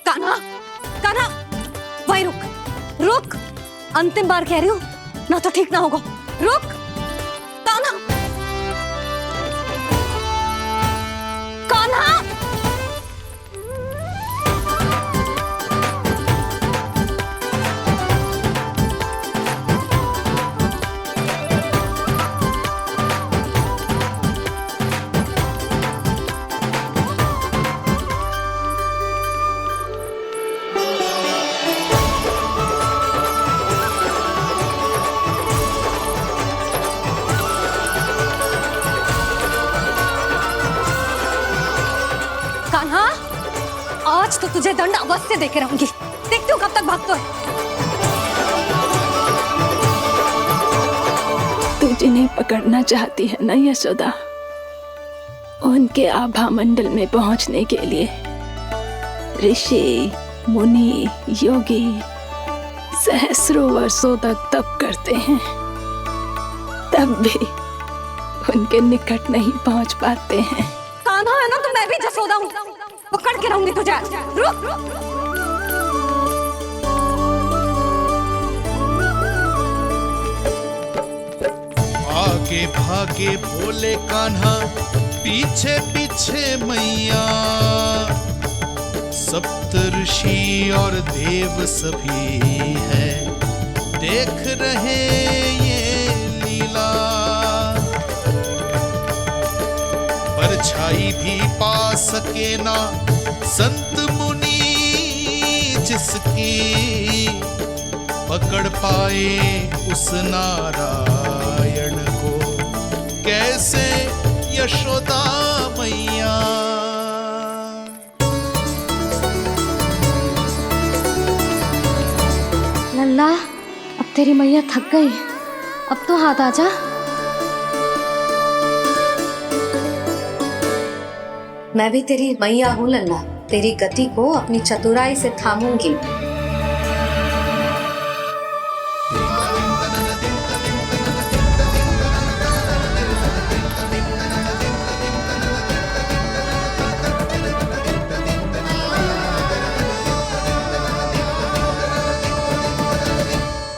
S1: कान्हा, कान्हा वही रुक, रुक। अंतिम बार कह रही हूँ, ना तो ठीक ना होगा। रुक कान्हा, कान्हा। कान्हा, आज तो तुझे दंड अवश्य देके रहूंगी। देखती हूँ कब तक भागता है।
S13: तू जिन्हें पकड़ना चाहती है ना यशोदा, उनके आभा मंडल में पहुंचने के लिए ऋषि, मुनि, योगी सहस्रों वर्षों तक तप करते हैं, तब भी उनके निकट नहीं पहुंच पाते हैं।
S1: कान्हा है ना, तो मैं भी जसोदा हूँ, पकड़ के रहूंगी तुझे। रुक।
S14: आगे भागे भोले कान्हा, पीछे पीछे मैया, सप्तऋषि और देव सभी है देख रहे ये लीला। परछाई भी पा सके ना संत मुनि जिसकी, पकड़ पाए उस नारायण को कैसे यशोदा मैया।
S1: लल्ला, अब तेरी मैया थक गई, अब तो हाथ आजा।
S18: मैं भी तेरी मैया हूँ लल्ला, तेरी गति को अपनी चतुराई से थामूंगी।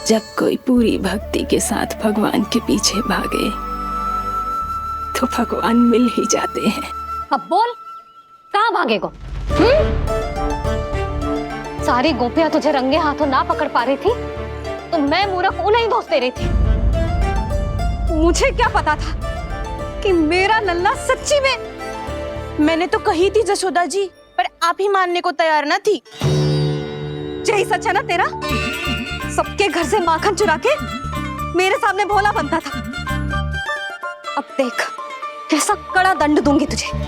S13: जब कोई पूरी भक्ति के साथ भगवान के पीछे भागे तो भगवान मिल ही जाते हैं।
S1: अब बोल, कहाँ भागेगा? सारी गोपियां तुझे रंगे हाथों ना पकड़ पा रही थी तो मैं मूर्ख उन्हें ही दोष दे रही थी। मुझे क्या पता था कि मेरा लल्ला सच्ची में।
S17: मैंने तो कही थी जशोदा जी, पर आप ही मानने को तैयार न थी।
S1: यही सच है ना तेरा? सबके घर से माखन चुरा के मेरे सामने भोला बनता था। अब देख कैसा कड़ा दंड दूंगी तुझे।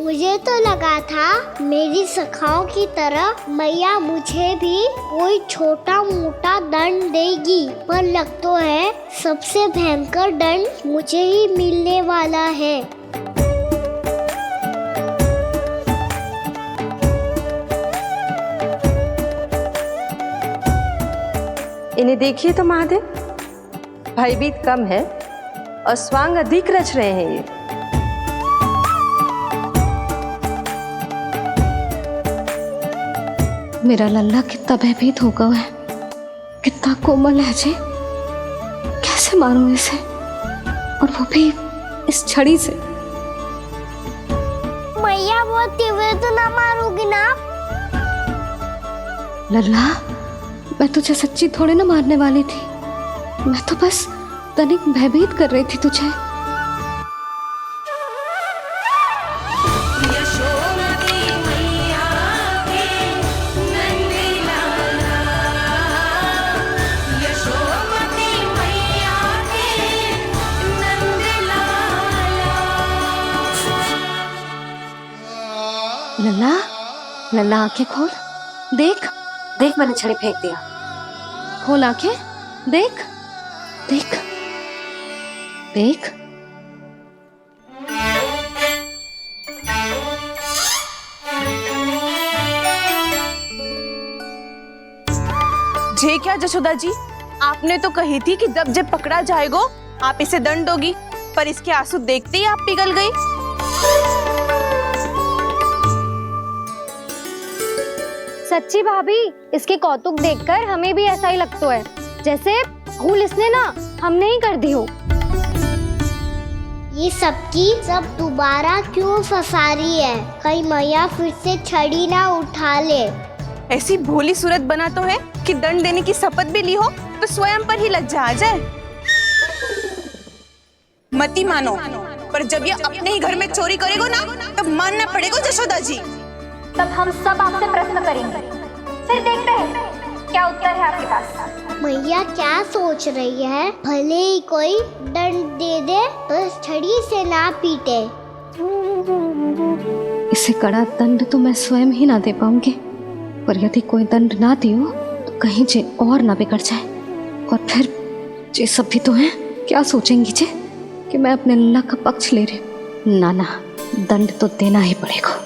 S6: मुझे तो लगा था मेरी सखाओं की तरह मैया मुझे भी कोई छोटा मोटा दंड देगी, पर लग तो है सबसे भयंकर दंड मुझे ही मिलने वाला है।
S19: इन्हें देखिए तो महादेव, भयभीत कम है और स्वांग अधिक रच रहे हैं ये।
S1: मेरा लल्ला कितना भयभीत होगा है, कितना कोमल है जी। कैसे मारूं इसे, और वो भी इस छड़ी से।
S6: मैया बहुत तीव्र तो ना मारोगी ना?
S1: लल्ला, मैं तुझे सच्ची थोड़ी ना मारने वाली थी, मैं तो बस तनिक भयभीत कर रही थी तुझे। लल्ला, लल्ला आंखें खोल, देख देख मैंने छड़ी फेंक दिया। खोल आंखें, देख देख देख।
S17: जे क्या जशोदा जी, आपने तो कही थी कि जब पकड़ा जाएगा आप इसे दंड दोगी, पर इसके आंसू देखते ही आप पिघल गई।
S1: सच्ची भाभी, इसके कौतुक देखकर हमें भी ऐसा ही लगता है, जैसे भूल इसने ना हमने ही कर दी हो।
S6: ये सबकी सब दोबारा क्यों फंसा रही है? कहीं मैया फिर से छड़ी ना उठा ले।
S17: ऐसी भोली सूरत बना तो है कि दंड देने की शपथ भी ली हो तो स्वयं पर ही लज्जा आ जाए। मती मानो, पर जब ये अपने ही घर में चोरी करेगा ना, तब मानना पड़ेगा जशोदा जी।
S12: तब हम सब आपसे प्रश्न करेंगे, फिर देखते हैं क्या उत्तर है आपके पास।
S6: मैया क्या सोच रही है? भले ही कोई दंड दे दे, बस छड़ी से ना पीटे।
S1: इसे कड़ा दंड तो मैं स्वयं ही ना दे पाऊंगी, पर यदि कोई दंड ना दियो तो कहीं जे और ना बिगड़ जाए, और फिर जे सब भी तो हैं, क्या सोचेंगी जे कि मैं अपने लल्ला का पक्ष ले रही हूँ। ना ना, दंड तो देना ही पड़ेगा।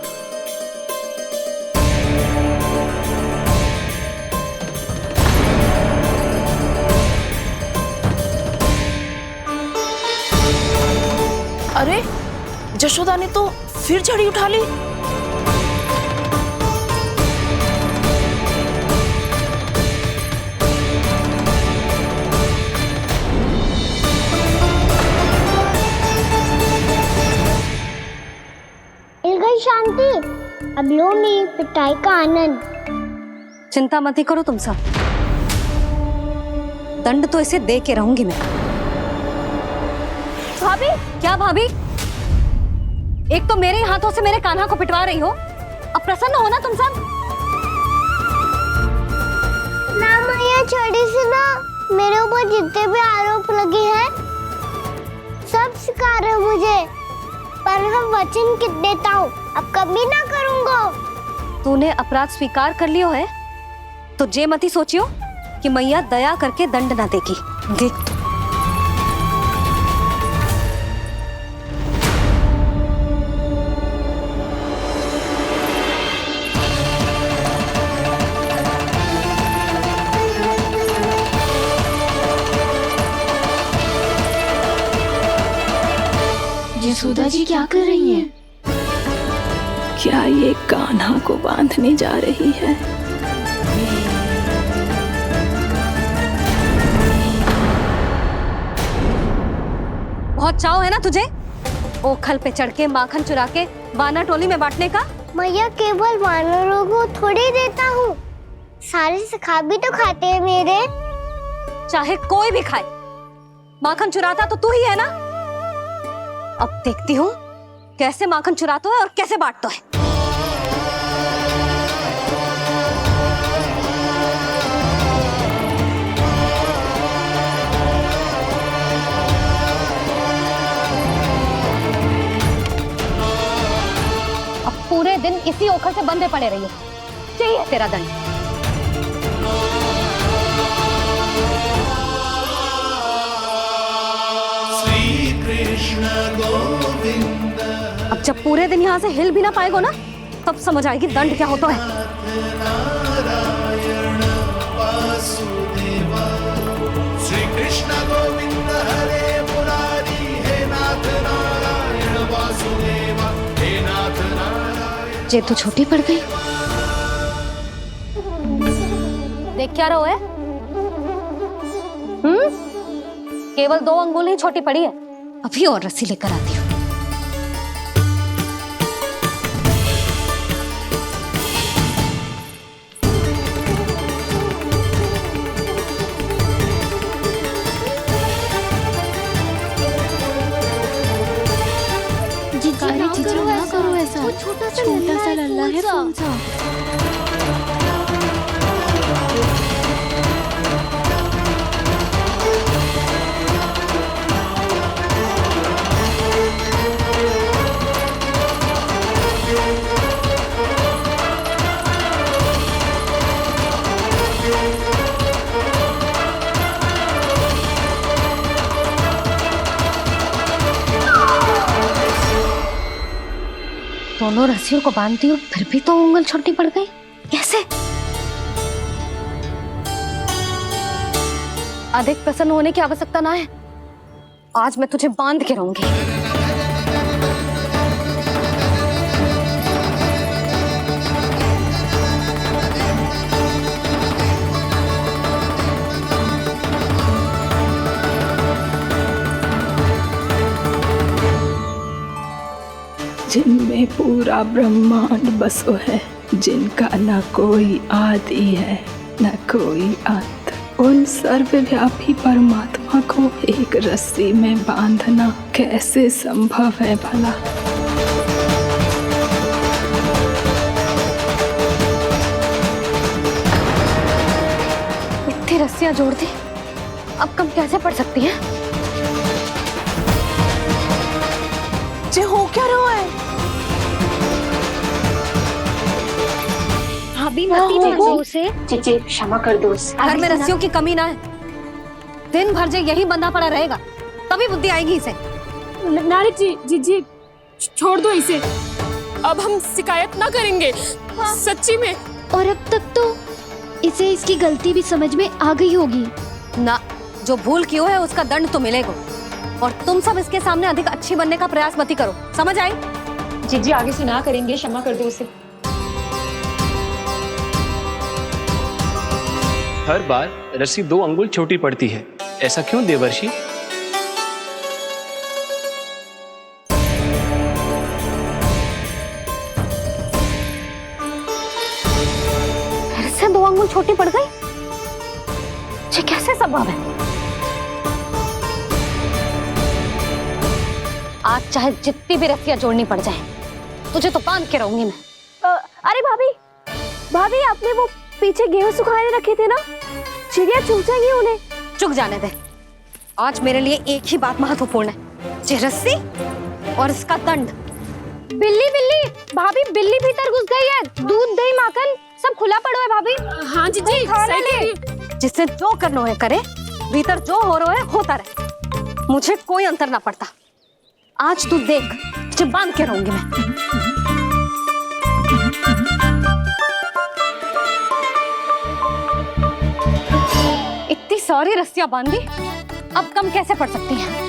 S17: अरे जशोदा ने तो फिर छड़ी उठा ली।
S6: मिल गई शांति, अब लो मेरी पिटाई का आनंद।
S1: चिंता मत ही करो तुम सब, दंड तो इसे दे के रहूंगी मैं। भाभी, क्या भाभी? एक तो मेरे हाथों से मेरे कान्हा को पिटवा रही हो, अब प्रसन्न हो ना तुम सब?
S6: ना मैया, छड़ी से ना मेरे ऊपर जितने भी आरोप लगे हैं सब स्वीकार है मुझे, पर मैं वचन कित देता हूँ, अब कभी ना करूँगा।
S1: तूने अपराध स्वीकार कर लियो है तो जे मती सोचियो कि मैया दया करके दंड ना देगी। देख
S13: यशोदा जी क्या कर रही हैं? क्या ये कान्हा को बांधने जा रही है?
S1: बहुत चाव है ना तुझे ओखल पे चढ़ के माखन चुरा के वानर टोली में बांटने का?
S6: मैया, केवल वानरों को थोड़ी देता हूँ, सारे सखा भी तो खाते हैं मेरे।
S1: चाहे कोई भी खाए, माखन चुराता तो तू ही है ना। अब देखती हूँ कैसे माखन चुराता है और कैसे बांटता है। अब पूरे दिन इसी ओखल से बंधे पड़े रहिए, चाहिए तेरा दंड। अब जब पूरे दिन यहाँ से हिल भी ना पाएगो ना, तब समझ आएगी दंड क्या होता है।
S14: कृष्ण गोविंद हरे मुरारी, हे नाथ नारायण वासुदेव, हे नाथ नारायण।
S1: ये तो छोटी पड़ गई। देख क्या रहो है? केवल 2 अंगुल ही छोटी पड़ी है। अभी और रस्सी लेकर आती हूँ।
S15: ना करो ऐसा, छोटा सा लल्ला है फूल सा।
S1: दोनों रस्सियों को बांधती हूँ, फिर भी तो उंगल छोटी पड़ गई। कैसे? अधिक प्रसन्न होने की आवश्यकता ना है। आज मैं तुझे बांध के रहूंगी।
S13: जिनमें पूरा ब्रह्मांड बसो है, जिनका न कोई आदि है न कोई अंत, उन सर्वव्यापी परमात्मा को एक रस्सी में बांधना कैसे संभव है भला?
S1: इतनी रस्सियां जोड़ दी, अब कम कैसे पड़ सकती हैं?
S17: जे हो क्या रहा है?
S1: भाभी मती भेजो उसे।
S16: जी क्षमा कर दो उसे।
S1: घर में रस्सियों की कमी ना है। दिन भर जे यही बंधा पड़ा रहेगा, तभी बुद्धि आएगी इसे।
S20: नारी जी छोड़ दो इसे। अब हम शिकायत ना करेंगे। सच्ची में।
S6: और अब तक तो इसे इसकी गलती भी समझ में आ गई होगी
S1: ना। जो भूल क्यों है उसका दंड तो मिलेगा। और तुम सब इसके सामने अधिक अच्छी बनने का प्रयास मत करो, समझ आई?
S16: जी आगे से ना करेंगे, क्षमा कर दो उसे।
S21: हर बार रस्सी 2 अंगुल छोटी पड़ती है, ऐसा क्यों देवर्षि?
S1: फिर से 2 अंगुल छोटी पड़ गई? ये कैसे संभव है? आज चाहे जितनी भी रस्सियां जोड़नी पड़ जाए, तुझे तो बांध के रहूंगी मैं।
S4: अरे भाभी आपने वो पीछे गेहूं सुखाने रखे थे ना, चिड़िया चुग जाएंगी उन्हें।
S1: चुग जाने दे। आज मेरे लिए एक ही बात महत्वपूर्ण है, ये रस्सी और इसका दंड।
S4: बिल्ली भाभी, बिल्ली भीतर घुस गई है। दूध दही माखन सब खुला पड़ा है भाभी।
S20: हाँ जी सही कह रही है।
S1: जिससे जो करना है करे, भीतर जो हो रहा है होता रहे, मुझे कोई अंतर ना पड़ता। आज तू देख, तुझे बांध के रहूंगी मैं। इतनी सारी रस्सियां बांधी, अब कम कैसे पड़ सकती हैं?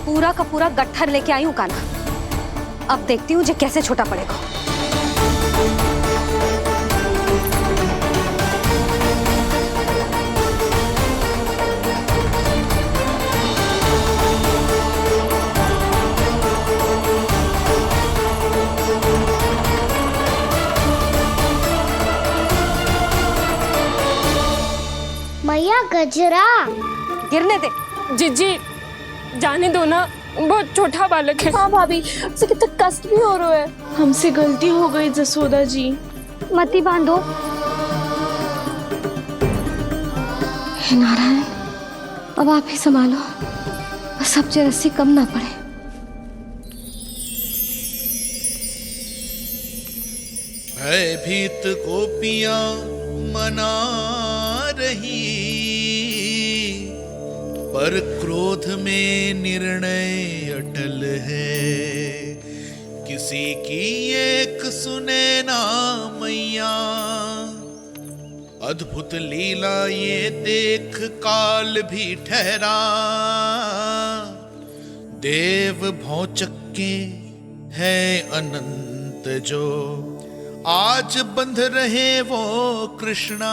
S1: पूरा का पूरा गट्ठर लेके आई हूँ कान्हा। अब देखती हूँ जे कैसे छोटा पड़ेगा।
S6: मैया गजरा
S1: गिरने दे।
S20: जी जाने दो ना, बहुत छोटा बालक है।
S4: हाँ भाभी, उसे कितना कष्ट भी हो रहा है।
S17: हमसे गलती हो गई जसोदा जी।
S1: मती बांधो। हे नारायण, अब आप ही संभालो। बस
S15: सबसे रस्सी कम ना पड़े।
S14: भयभीत गोपियां मना रही, पर क्रोध में निर्णय अटल है। किसी की एक सुने ना मैया, अद्भुत लीला ये देख काल भी ठहरा। देव भौचक्के है अनंत जो, आज बंध रहे वो कृष्णा।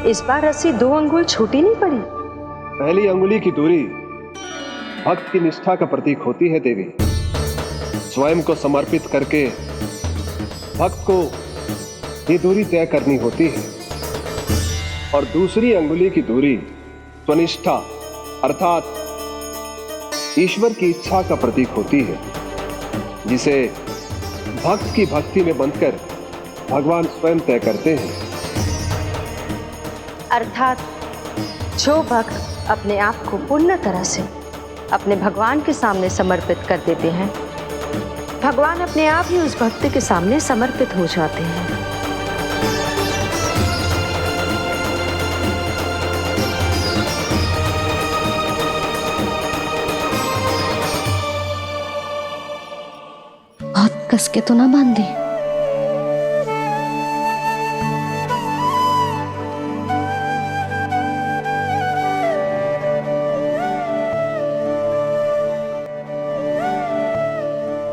S19: इस बार रस्सी 2 अंगुल छोटी नहीं पड़ी।
S11: पहली अंगुली की दूरी भक्त की निष्ठा का प्रतीक होती है देवी। स्वयं को समर्पित करके भक्त को ये दूरी तय करनी होती है। और दूसरी अंगुली की दूरी स्वनिष्ठा अर्थात ईश्वर की इच्छा का प्रतीक होती है, जिसे भक्त की भक्ति में बंधकर भगवान स्वयं तय करते हैं।
S19: अर्थात जो भक्त अपने आप को पूर्ण तरह से अपने भगवान के सामने समर्पित कर देते हैं, भगवान अपने आप ही उस भक्त के सामने समर्पित हो जाते हैं।
S15: बहुत कस के तो ना बांधी।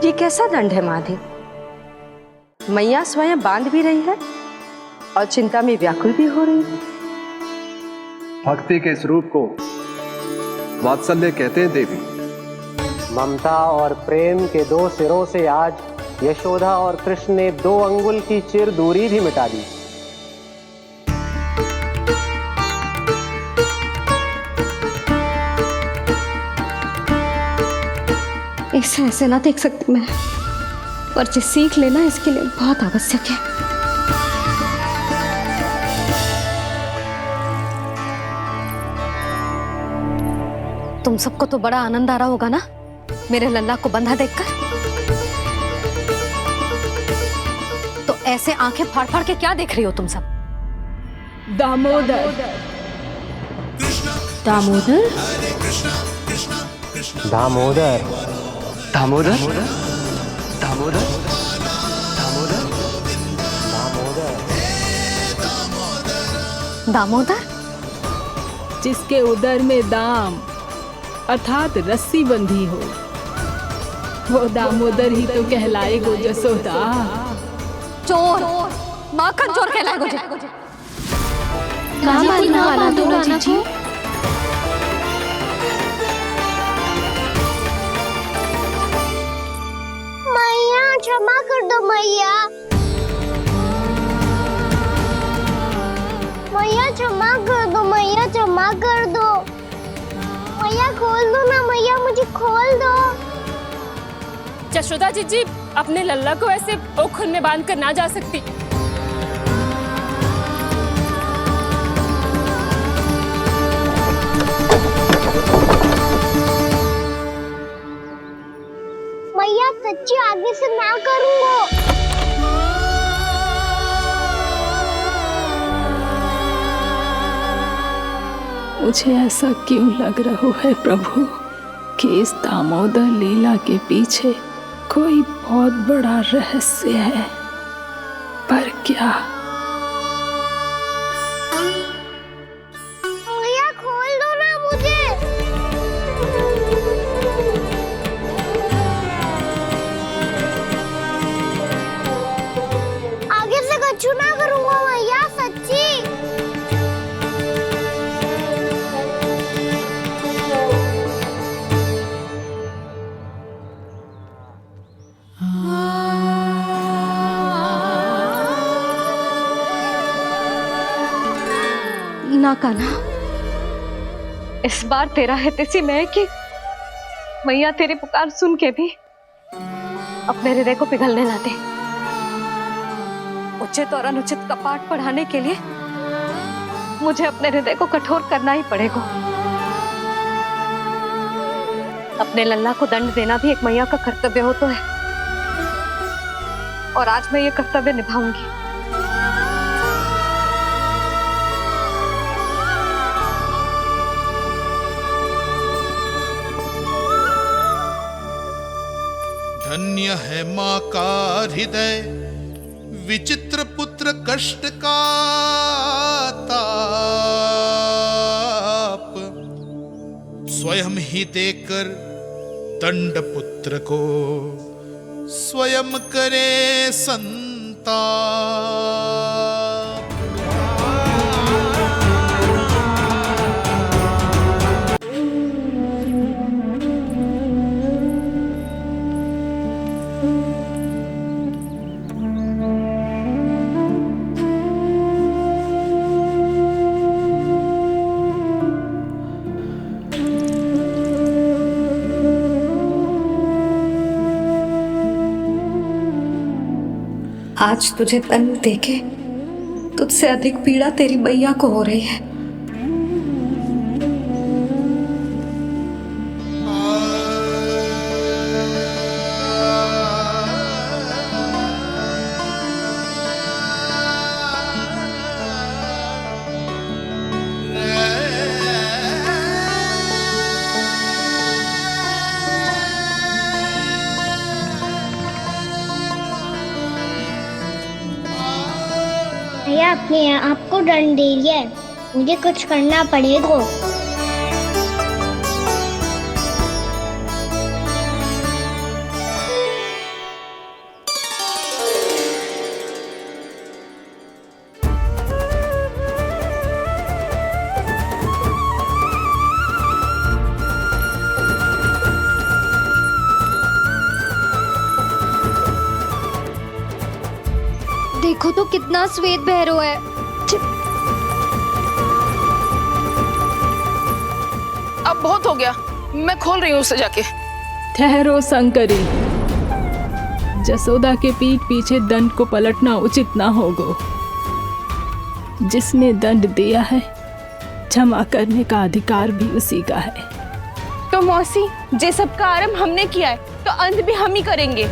S19: ये कैसा दंड है माधे? मैया स्वयं बांध भी रही है और चिंता में व्याकुल भी हो रही है।
S11: भक्ति के स्वरूप को वात्सल्य कहते हैं देवी।
S8: ममता और प्रेम के 2 सिरों से आज यशोदा और कृष्ण ने 2 अंगुल की चिर दूरी भी मिटा दी।
S15: इसे ऐसे ना देख सकती मैं, पर जो सीख लेना इसके लिए बहुत आवश्यक है।
S1: तुम सबको तो बड़ा आनंद आ रहा होगा ना मेरे लल्ला को बंधा देखकर। तो ऐसे आंखें फाड़ फाड़ के क्या देख रही हो तुम सब?
S13: दामोदर। दामोदर?
S8: दामोदर।
S11: दामोदर?
S8: दामोदर?
S1: दामोदर?
S13: जिसके उदर में दाम अर्थात रस्सी बंधी हो, वो दामोदर ही तो कहलाएगो जसोदा।
S1: चोर, माखन चोर कहलाएगो जी।
S15: कहाँ मारना वाला दो राना को?
S6: मैया क्षमा कर दो मैया। मैया क्षमा कर दो, मैया क्षमा कर दो। मैया खोल दो ना मैया, मुझे खोल दो।
S20: जशोदा जी अपने लल्ला को ऐसे ओखल में बांध कर ना जा सकती।
S6: मैया सच्ची आगे से ना करूंगा।
S13: मुझे ऐसा क्यों लग रहा है प्रभु कि इस दामोदर लीला के पीछे कोई बहुत बड़ा रहस्य है, पर क्या?
S6: मैया खोल दो ना मुझे। आगे से कछु ना करूंगा मैया, सच्ची।
S15: ना कान्हा, इस बार तेरा हितैषी मैं कि मैया तेरी पुकार सुन के भी अपने हृदय को पिघलने ना दे। उचित और अनुचित का पाठ पढ़ाने के लिए मुझे अपने हृदय को कठोर करना ही पड़ेगा। अपने लल्ला को दंड देना भी एक मैया का कर्तव्य हो तो है, और आज मैं ये कर्तव्य निभाऊंगी।
S14: धन्य है माँ का हृदय, विचित्र पुत्र कष्ट का ताप, स्वयं ही देकर दंड पुत्र को स्वयं करे संताप।
S15: आज तुझे दंड देके तुझसे अधिक पीड़ा तेरी मैया को हो रही है।
S6: भैया अपने आप को दंड दे दिया है, मुझे कुछ करना पड़ेगा।
S15: देखो तो कितना श्वेत भैरव है।
S20: अब बहुत हो गया, मैं खोल रही हूँ उसे जाके।
S13: ठहरो शंकरी, जसोदा के पीठ पीछे दंड को पलटना उचित ना होगा। जिसने दंड दिया है क्षमा करने का अधिकार भी उसी का है।
S17: तो मौसी, जे सब का आरंभ हमने किया है तो अंत भी हम ही करेंगे।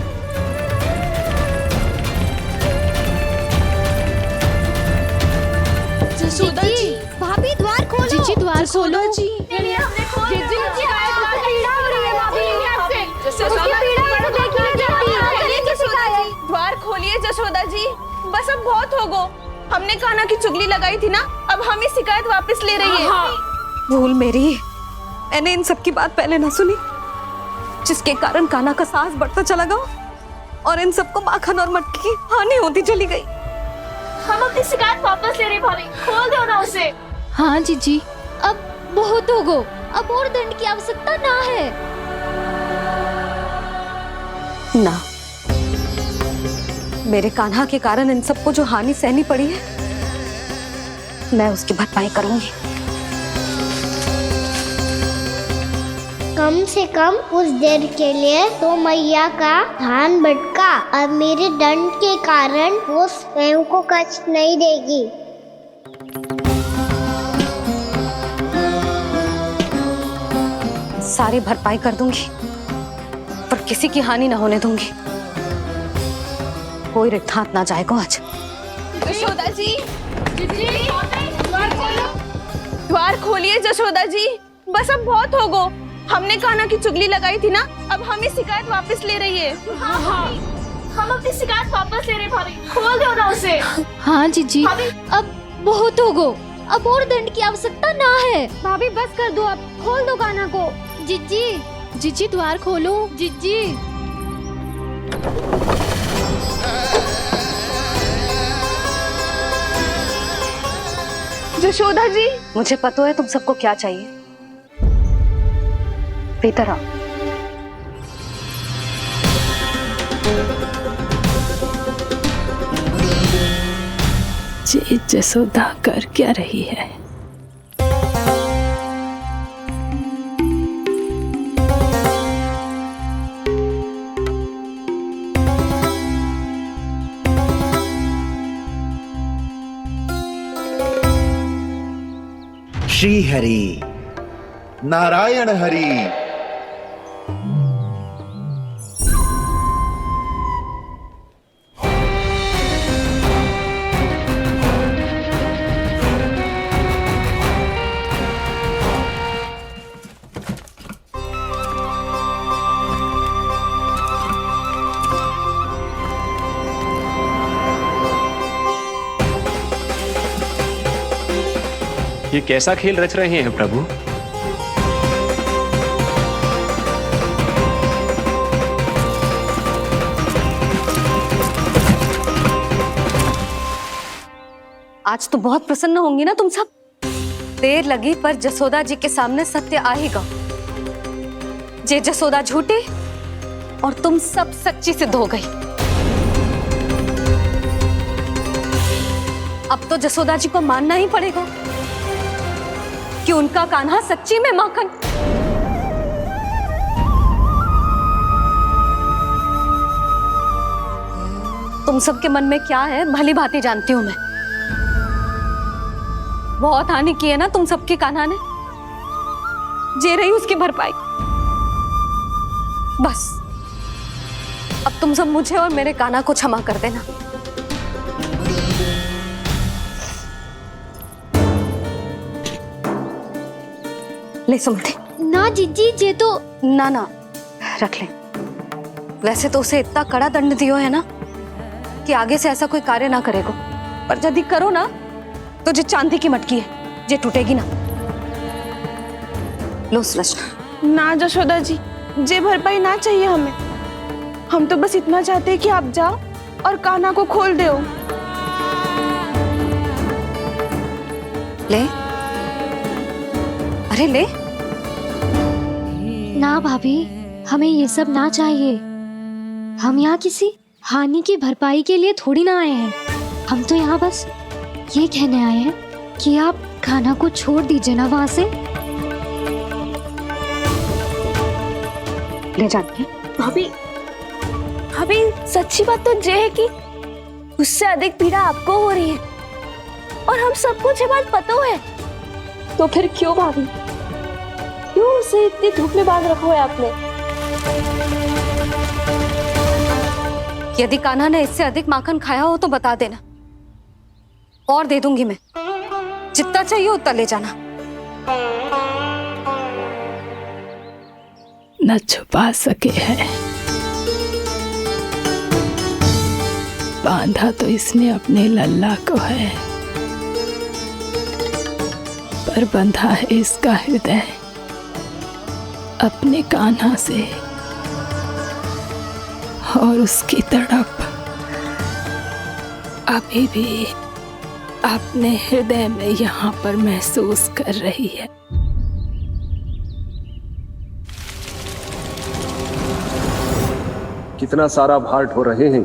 S6: जसोदा जी, भाभी द्वार खोलो।
S20: जीजी द्वार खोलो।
S6: जी
S17: द्वार खोलिए जसोदा जी, बस अब बहुत हो गो। हमने कान्हा की चुगली लगाई थी ना, अब हम ही शिकायत वापस ले रही है।
S15: भूल मेरी, मैंने इन सब की बात पहले ना सुनी, जिसके कारण कान्हा का साहस बढ़ता चला गया और इन सबको माखन और मटकी की हानि होती चली गई।
S4: हम अपनी शिकायत वापस ले रहे भाभी, खोल दो ना उसे।
S15: हाँ जीजी, अब बहुत हो गो, अब और दंड की आवश्यकता ना है। ना, मेरे कान्हा के कारण इन सबको जो हानि सहनी पड़ी है, मैं उसकी भरपाई करूंगी।
S6: कम से कम कुछ देर के लिए तो मैया का ध्यान भटका, अब मेरे दंड के कारण वो स्वयं को कष्ट नहीं देगी।
S15: सारी भरपाई कर दूंगी, पर किसी की हानि न होने दूंगी। कोई रिक्त हाथ ना जाएगा आज।
S17: जसोदा जी, द्वार खोलिए जसोदा जी, बस अब बहुत हो गो। हमने कान्हा की चुगली लगाई थी ना, अब हम ही शिकायत वापस ले रही है।
S4: हम अपनी शिकायत वापस ले रहे भाभी, खोल दो ना उसे।
S15: हाँ जीजी, अब बहुत हो गो, अब और दंड की आवश्यकता ना है।
S6: भाभी बस कर दो, अब खोल दो कान्हा को।
S15: जीजी, जीजी द्वार खोलो। जीजी,
S17: जसोदा जी,
S15: मुझे पता है तुम सबको क्या चाहिए। भीतर आओ।
S13: जसोदा कर क्या रही है?
S10: श्री हरि, नारायण हरि।
S21: ये कैसा खेल रच रहे हैं प्रभु?
S1: आज तो बहुत प्रसन्न होंगी ना तुम सब। देर लगी पर जसोदा जी के सामने सत्य आएगा। जे जसोदा झूठी और तुम सब सच्ची सिद्ध हो गई। अब तो जसोदा जी को मानना ही पड़ेगा कि उनका कान्हा सच्ची में माखन। तुम सबके मन में क्या है भली भांति जानती हूं मैं। बहुत हानि की है ना तुम सबके कान्हा ने। जे रही उसकी भरपाई। बस अब तुम सब मुझे और मेरे कान्हा को क्षमा कर देना। ले सुमति।
S6: ना जीजी, जे तो
S1: ना ना रख ले। वैसे तो उसे इतना कड़ा दंड दियो है ना कि आगे से ऐसा कोई कार्य ना करेगा। पर यदि करो ना तो जो चांदी की मटकी है जे टूटेगी ना। लो सुलक्षणा।
S17: ना जशोदा जी, जे भरपाई ना चाहिए हमें। हम तो बस इतना चाहते हैं कि आप जाओ और कान्हा को खोल दो।
S1: ले, अरे ले।
S6: ना भाभी, हमें ये सब ना चाहिए। हम यहाँ किसी हानि की भरपाई के लिए थोड़ी ना आए हैं। हम तो यहाँ बस ये कहने आए हैं कि आप कान्हा को छोड़ दीजिए ना वहां से।
S1: ले जाके
S17: भाभी, भाभी सच्ची बात तो ये है कि उससे अधिक पीड़ा आपको हो रही है और हम सबको ये बात पता है। तो फिर क्यों भाभी, क्यों उसे इतनी धूप में बांध रखा है आपने?
S1: यदि कान्हा ने इससे अधिक माखन खाया हो तो बता देना और दे दूंगी मैं। जितना चाहिए उतना ले जाना।
S13: न छुपा सके है, बांधा तो इसने अपने लल्ला को है, पर बंधा है इसका हृदय अपने कान्हा से। और उसकी तड़प अभी भी अपने हृदय में यहाँ पर महसूस कर रही है।
S11: कितना सारा भार ढो रहे हैं,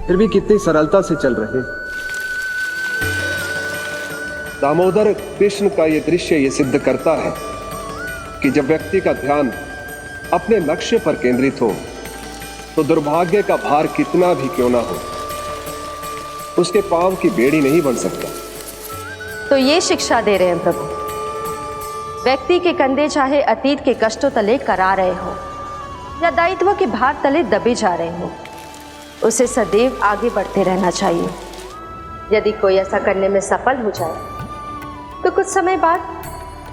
S11: फिर भी कितनी सरलता से चल रहे हैं। दामोदर कृष्ण का यह दृश्य ये सिद्ध करता है कि जब व्यक्ति का ध्यान अपने लक्ष्य पर केंद्रित हो तो दुर्भाग्य का भार कितना भी क्यों ना हो, उसके पांव की बेड़ी नहीं बन सकता।
S19: तो ये शिक्षा दे रहे हैं प्रभु। व्यक्ति के कंधे चाहे अतीत के कष्टों तले करा रहे हो या दायित्व के भार तले दबे जा रहे हो, उसे सदैव आगे बढ़ते रहना चाहिए। यदि कोई ऐसा करने में सफल हो जाए तो कुछ समय बाद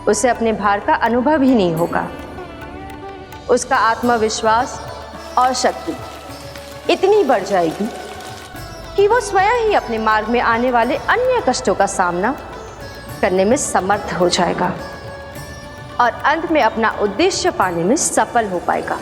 S19: उसे अपने भार का अनुभव ही नहीं होगा। उसका आत्मविश्वास और शक्ति इतनी बढ़ जाएगी कि वो स्वयं ही अपने मार्ग में आने वाले अन्य कष्टों का सामना करने में समर्थ हो जाएगा और अंत में अपना उद्देश्य पाने में सफल हो पाएगा।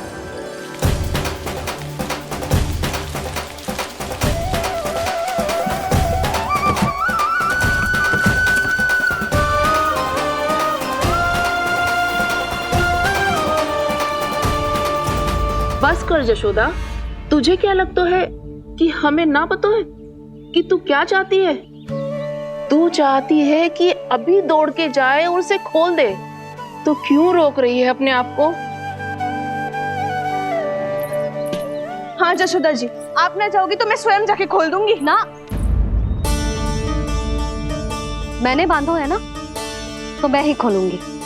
S17: बस कर जशोदा, तुझे क्या लगता है कि हमें ना पता है कि तू क्या चाहती है? तू चाहती है कि अभी दौड़ के जाए और उसे खोल दे, तो क्यों रोक रही है अपने आप को? हाँ जशोदा जी, आप ना चाहोगी तो मैं स्वयं जाके खोल दूंगी।
S1: ना, मैंने बांधो है ना, तो मैं ही खोलूंगी।